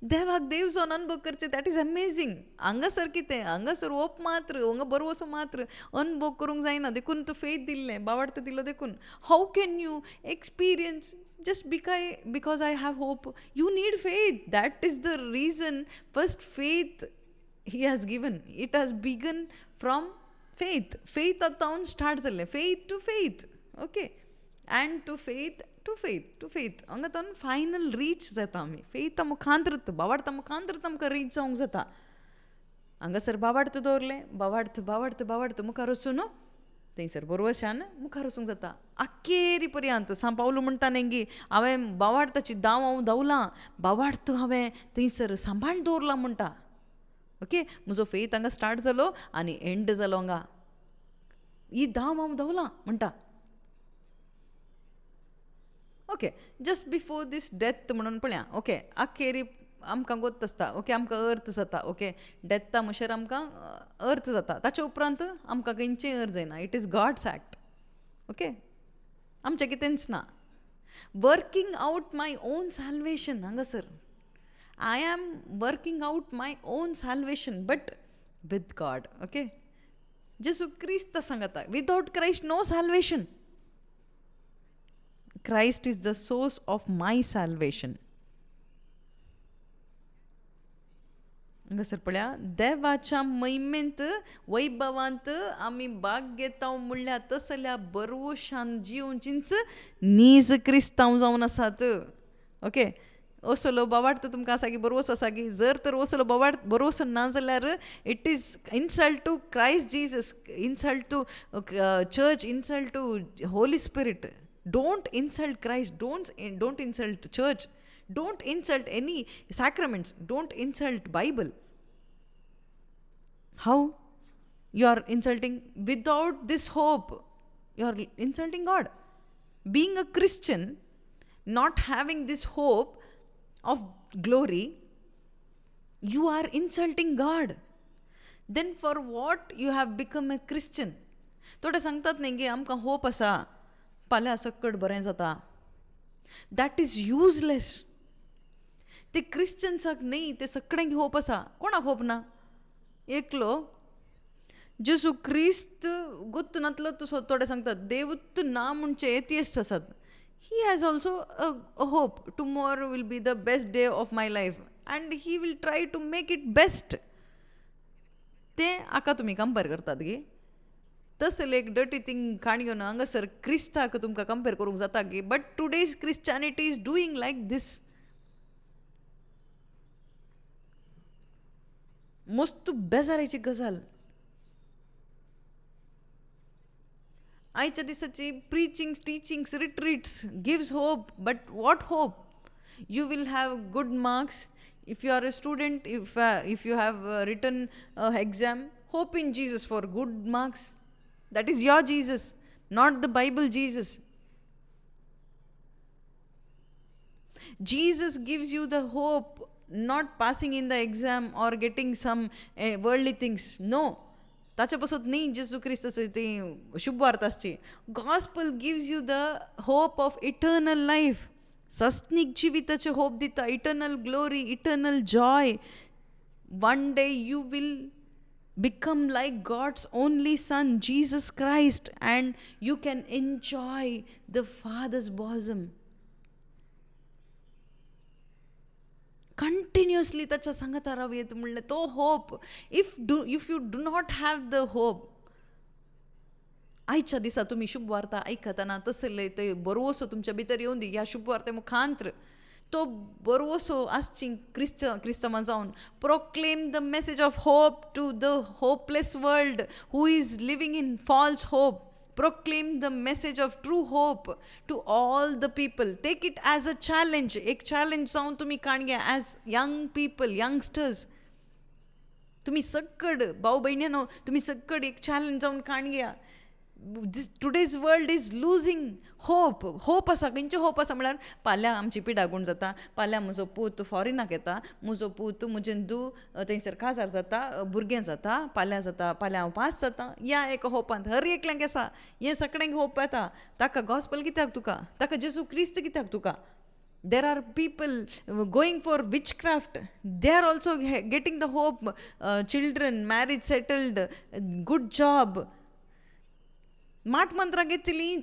S1: देवाक देव जावन अनुभव करचे, दॅट इज अमेझींग. हांगासर कितें, हांगासर ओप मात्र, हांगा बरोवसो मात्र अनुभव करूंक जायना. देखून तो फेथ दिल्लें, बावार्थ दिलो देखून. How can you experience just because I have hope? You need faith. That is the reason. First, faith he has given. It has begun from faith. Faith आतां start जालें. Faith to faith. Okay. And to faith to faith to faith. हांगा तान final reach जाता आमी. Faith मुखांतरत, बावार्थ मुखांतरत आमकां reach जावंक जाता. हांगासर बावार्थ दवरलें, बावार्थ मुखार वचून थंयसर बरोवशान मुखार वचूंक जाता. आखेरी पर्यंत सा पावलो म्हणटा न्ही, हांवें बावार्थाची दाव हांव धांवलां, बावार्थ हांवें थंयसर सांबाळून दवरला म्हणटा. ओके, म्हजो फेथ हांगा स्टार्ट जालो आनी एंड जालो हांगा. ही दाव हांव धांवलां म्हणटा. ओके, जस्ट बिफोर दीस डेथ म्हणून पळया. ओके, आखेरी आमकां गोत आसता. ओके, आमकां अर्थ जाता. ओके, डेथा म्हणसर आमकां अर्थ जाता. ताचे उपरांत आमकां खंयचेय अर्थ जायना. It is God's act. Okay, आमचें कितेंच ना. Working out my own salvation. हांगासर I am working out my own salvation but with God. Okay, जेसू क्रिस्त सांगता, without Christ no salvation. Christ is the source of my salvation. हांगासर पळया, देवाच्या महिमेंत वैभवांत आमी भाग घेता म्हणल्यार तसल्या बरोवशान जिवोवचींच नीज क्रिस्तांव जावन आसात. ओके, असलो बावार्थ तुमकां आसा की बरोवसो आसा की, जर तर असलो बावार्थ बरोवसो ना जाल्यार it is insult to Christ Jesus, insult to church, insult to Holy Spirit. Don't insult Christ, don't insult church, don't insult any sacraments, don't insult Bible. How you are insulting? Without this hope you are insulting God. Being a Christian, not having this hope of glory, you are insulting God. Then for what you have become a Christian? थोडे सांगतात न्ही की आमकां hope आसा, फाल्यां सकट बरें जाता. That is useless. ते क्रिश्चन्साक न्ही, ते सगळ्यांक होप आसा. कोणाक होप ना? एकलो जेसू क्रिस्त गुत्त नातलो. थोडे सांगतात देवूत ना म्हणचे एथियस्ट आसात. He has also a hope. Tomorrow will be the best day of my life and he will try to make it best. ते हाका तुमी कंपेर करतात गे. तसले एक डर्टी थिंग काण घेवन हांगासर क्रिस्ताक तुमकां कंपेर करूंक जाता गे. But today's Christianity is doing like this. मस्त बेजाराची गजाल. आयच्या दिसाची preachings, teachings, retreats gives hope. But what hope? You will have good marks. If you are a student, if you have written exam, hope in Jesus for good marks. That is your Jesus, not the Bible Jesus. Jesus gives you the hope, not passing in the exam or getting some worldly things. No. ताचे पासून न्ही जेजू क्रिस्त ती शुभवार्ता आसची. Gospel gives you the hope of eternal life. सस्नीक जिविताचे hope दिता. Eternal glory, eternal joy. One day you will become like God's only Son, Jesus Christ, and you can enjoy the Father's bosom. Continuously ताच्या सांगता रावयेत म्हणले तो hope. if you do not have the hope, आयच्या दिसा तुम्ही शुभवार्ता ऐकतना तसले ते बरोवसो तुमच्या भितर येवन दी. ह्या शुभवार्ते मुखांतर तो बरोवसो आसची क्रिस्तांवां जावन. Proclaim the message of hope to the hopeless world who is living in false hope. Proclaim the message of true hope to all the people. Take it as a challenge. एक चॅलेंज जावन तुमी काण घ्या as young people, youngsters. तुम्ही सक्कड भाऊ बहिणीनो, तुम्ही सक्कड एक चॅलेंज जावन काण घ्या. Today's world is losing hope आसा. खंयचे होप आसा म्हळ्यार फाल्यां आमची पिडागूण जाता, फाल्यां म्हजो पूत फॉरिनाक येता, म्हजो पूत म्हजें थंयसर काजार जाता, भुरगें जाता, फाल्यां हांव पास जाता. ह्या एक होपांत हर एकल्यांक आसा. हें सगळ्यांक होप येता. ताका गॉस्पल कित्याक तुका, ताका जेजू क्रिस्त कित्याक तुका. There are people going for witchcraft. They are also getting the hope. Children, marriage settled, good job. माट मंत्रां घेतली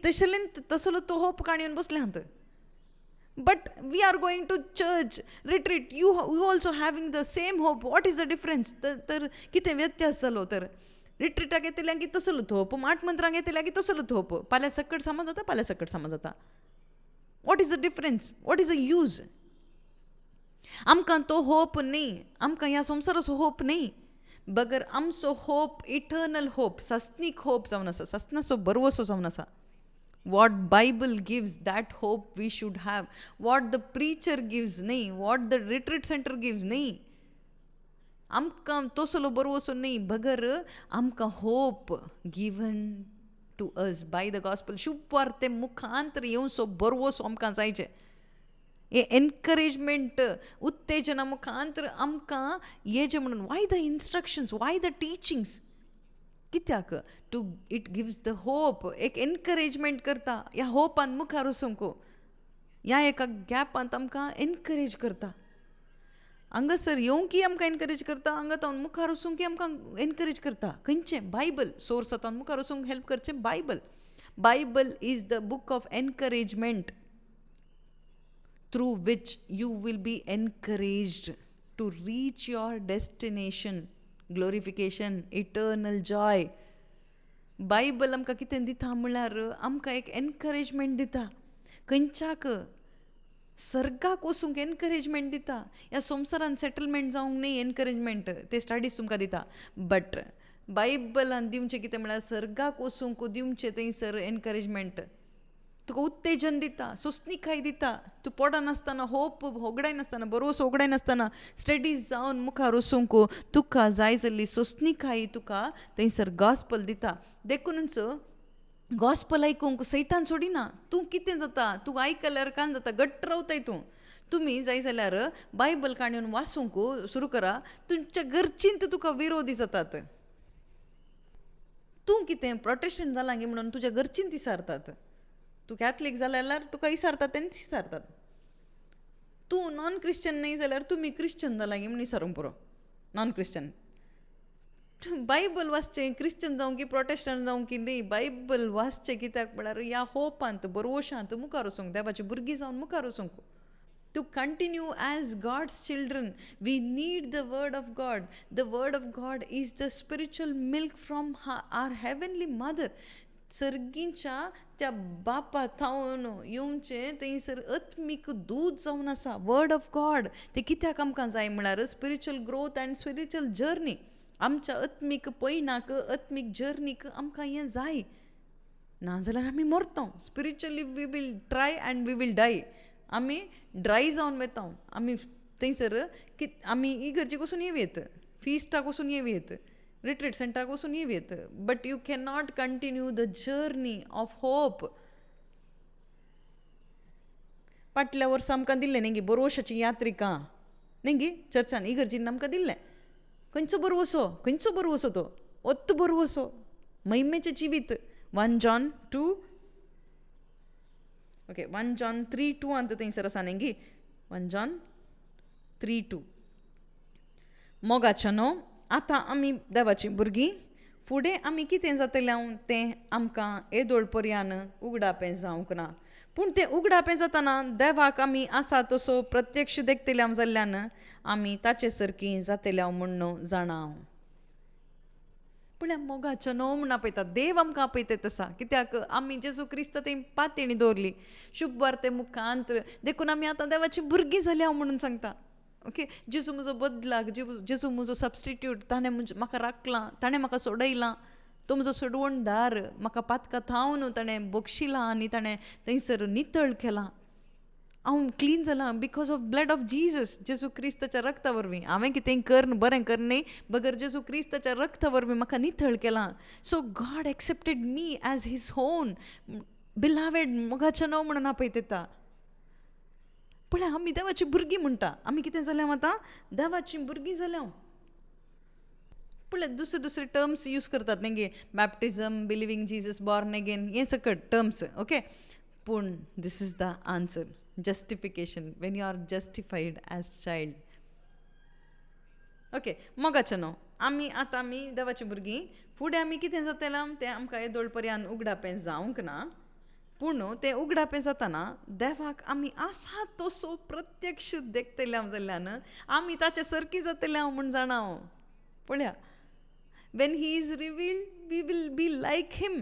S1: तसलो तो होप काणयोन बसले हांत. But we are going to church, retreat. You also having the same hope. What is the difference? तर कितें व्यत्यास जालो तर. रिट्रीटाक येतल्या की तसलोच होप, माट मंत्रांक येतल्या की तसलोच होप. फाल्यां सकट सामा जाता, फाल्यां सकट सामा जाता. What is the difference? What is the use? आमकां तो होप न्ही, आमकां ह्या संवसाराचो होप न्ही. बगर आमचो होप इटर्नल होप, सस्नीक होप जावन आसा, सस्नाचो बरवसो जावन आसा. What Bible gives, that hope we should have. What the preacher gives न्ही, what the retreat center gives न्ही. आमकां तसलो बरवसो न्ही, बगर आमकां hope given to us by the gospel. शुभवार ते मुखांतर येवचो बरवसो आमकां जायचे. हे एनकरेजमेंट, उत्तेजना मुखांतर आमकां हे जे म्हणून why the instructions, why the teachings. कित्याक to it gives the hope, एक एनकरेजमेंट करता ह्या होपान मुखार वचूंक, ह्या एका गॅपांत आमकां एनकरेज करता. हांगासर येवंकी आमकां एनकरेज करता, हांगातावन मुखार वचूंक आमकां एनकरेज करता. खंयचें बायबल सोर्स आतावन मुखार वचूंक हेल्प करचें Bible. Bible is the book of encouragement through which you will be encouraged to reach your destination, glorification, eternal joy. Bible आमकां कितें दिता म्हळ्यार आमकां एक एनकरेजमेंट दिता. खंयच्याक सर्गाक वचूंक एनकरेजमेंट दिता. ह्या संवसारान सेटलमेंट जावंक न्ही एनकरेजमेंट, ते स्टडीज तुमकां दिता. बट बायबलान दिवचें कितें म्हळ्यार सर्गाक वचूंक दिवचें थंयसर एनकरेजमेंट. तुका उत्तेजन दिता, सोंसणीकाय दिता. तूं पडनासतना, होप होगडाय नासतना, बरोवसो होगडाय नासतना स्टडीज जावन मुखार वचूंक तुका जाय जाल्ली सोंसणीकाय तुका थंयसर गॉस्पल दिता. देखूनच गॉस्पल आयकूंक सैतान सोडिना. तूं कितें जाता, तूं आयकल्यार कान जाता, घट्ट रावताय तूं. तुमी जाय जाल्यार बायबल काणयोन वाचूंक सुरू करा, तुमच्या घरचींत तुका विरोधी जातात. तूं कितें प्रोटेस्टंट जालां गे म्हणून तुज्या घरचींत इसारतात. तूं कॅथलीक जाल्यार तुका इसारतात तेंच इसारतात. तूं नॉन क्रिश्चन न्ही जाल्यार तुमी क्रिश्चन जालां गे म्हणून इसारूंक पुरो. नॉन क्रिश्चन बायबल वाचचें, क्रिश्चन जावं की प्रोटेस्टंट जावं की न्ही, बायबल वाचचें. कित्याक म्हळ्यार ह्या होपांत, बरवशांत मुखार वचूंक, देवाची भुरगीं जावन मुखार वचूंक. To continue as God's children we need the word of God. The word of God is the spiritual milk from our heavenly mother. सर्गीच्या त्या बापा थावन येवचें थंयसर आत्मीक दूद जावन आसा वर्ड ऑफ गॉड. ते कित्याक आमकां जाय म्हळ्यार spiritual growth end spiritual journey. आमच्या आत्मीक पैणाक, आत्मीक जर्नीक आमकां हें जाय. नाजाल्यार आमी मरता. Spiritually we will dry and we will die. आमी ड्राय जावन वता. आमी थंयसर आमी इगर्जेक वचून येवयेत, फिस्टाक वचून येवयेत, रिट्रीट सेंटराक वचून येवयेत. But you can not continue the journey of hope. फाटल्या वर्सा आमकां दिल्लें न्ही गे बरोवशाची यात्रिकां, न्ही गे चर्चान इगर्जीन आमकां दिल्लें. खंयचो बरवसो तो ओत्त बरवसो महिमेचें जिवीत. 1 John 2 ओके 1 John 3:2 अंत थंयसर आसा न्ही गे. 1 John 3:2 मोगाच्या न्हू. आतां आमी देवाची भुरगीं, फुडें आमी कितें जातलें तें आमकां येदोळ पर्यान उगडापें जावंक ना. पूण तें उगडापें जाताना देवाक आमी आसा तसो प्रत्यक्ष देखतल्या जाल्ल्यान आमी ताचे सारकीं जातल्या म्हणून जाणा. पूण मोगाचो न्हू म्हण आपयता देव आमकां आपयता तसा. कित्याक आमी जेजू क्रिस्त तें पातेणी दवरली, शुभवार ते मुखांतर देखून आमी आतां देवाची भुरगीं जाल्या म्हणून सांगता. ओके, जेजू म्हजो बदलाक, जेजू म्हजो सबस्टिट्यूट, ताणें म्हाका राखलां, ताणें म्हाका सोडयलां. तो म्हजो सोडवणदार, म्हाका पातकां थावन ताणें बक्षिलां आनी ताणें थंयसर नितळ केलां. हांव क्लीन जालां because of blood of Jesus. जेजू क्रिस्ताच्या रक्ता वरवीं. हांवें कितें करन बरें करन न्ही, बगर जेजू क्रिस्ताच्या रक्ता वरवीं म्हाका नितळ केलां. So God accepted me as his own. Beloved, मोगाचें न्हंव म्हणून आपयता. पळय, आमी देवाची भुरगीं म्हणटा. आमी कितें जाल्यां आतां? देवाचीं भुरगीं जाल्या. पळय, दुसरे टर्म्स यूज करतात न्ही, baptism, believing Jesus, born again, हे सकट टर्म्स. ओके, पूण this is the answer. Justification, when you are justified as child. Okay, मोगाचें न्हंव. आमी देवाची भुरगीं. फुडें आमी कितें जातलें तें आमकां येदोळपर्यंत उगडापें जावंक ना. पूण तें उगडापें जाताना देवाक आमी आसा तसो प्रत्यक्ष देखतल्या जाल्ल्यान आमी ताचे सारकीं जातल्या म्हूण जाणा हांव. पळया, when he is revealed we will be like him.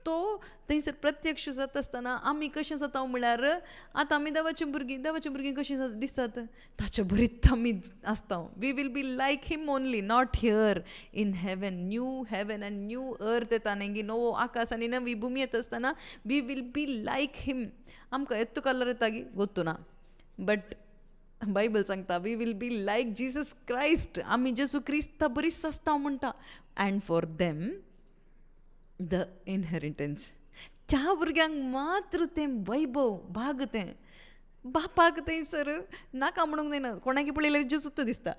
S1: तो थंयसर प्रत्यक्ष जाता आसतना आमी कशें जाता म्हळ्यार, आतां आमी देवाची भुरगीं कशीं दिसतात? ताचे बरीत आमी आसता. We will be like him only, not here in heaven. New heaven and new earth येता न्ही, नवो आकाश आनी नवी भुमी येता आसतना वी वील बी लायक हिम. आमकां येत्तो कलर येता गी गोत्तू ना, बट बायबल सांगता we will be like Jesus Christ. आमी जेजू क्रिस्ता बरीच आसता म्हणटा. And for them the inheritance. त्या भुरग्यांक मात्र तें वैभव, भाग. तें बापाक थंयसर नाका म्हणूंक जायना. कोणाकी पळयल्यार जेजूच दिसता.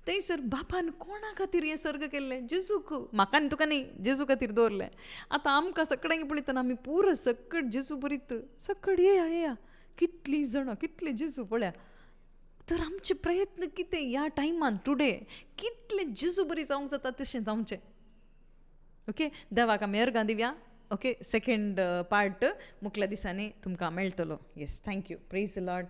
S1: थंयसर बापान कोणा खातीर हें सर्ग केल्लें? जेजूक. म्हाका आनी तुका न्ही, जेजू खातीर दवरलें. आतां आमकां सगळ्यांक पळयतना आमी पुरो सकट जेजू बरीत. सकट येया कितलीं जाणां, कितले जेजू. पळया, तर आमचे प्रयत्न कितें ह्या टायमान टुडे? कितलें जेजू बरी जावंक जाता तशें जावचें. ओके, देवाक आमी अर्गां दिवया. ओके, सेकंड पार्ट मुखल्या दिसांनी तुमकां मेळटलो. Yes, thank you. Praise the Lord.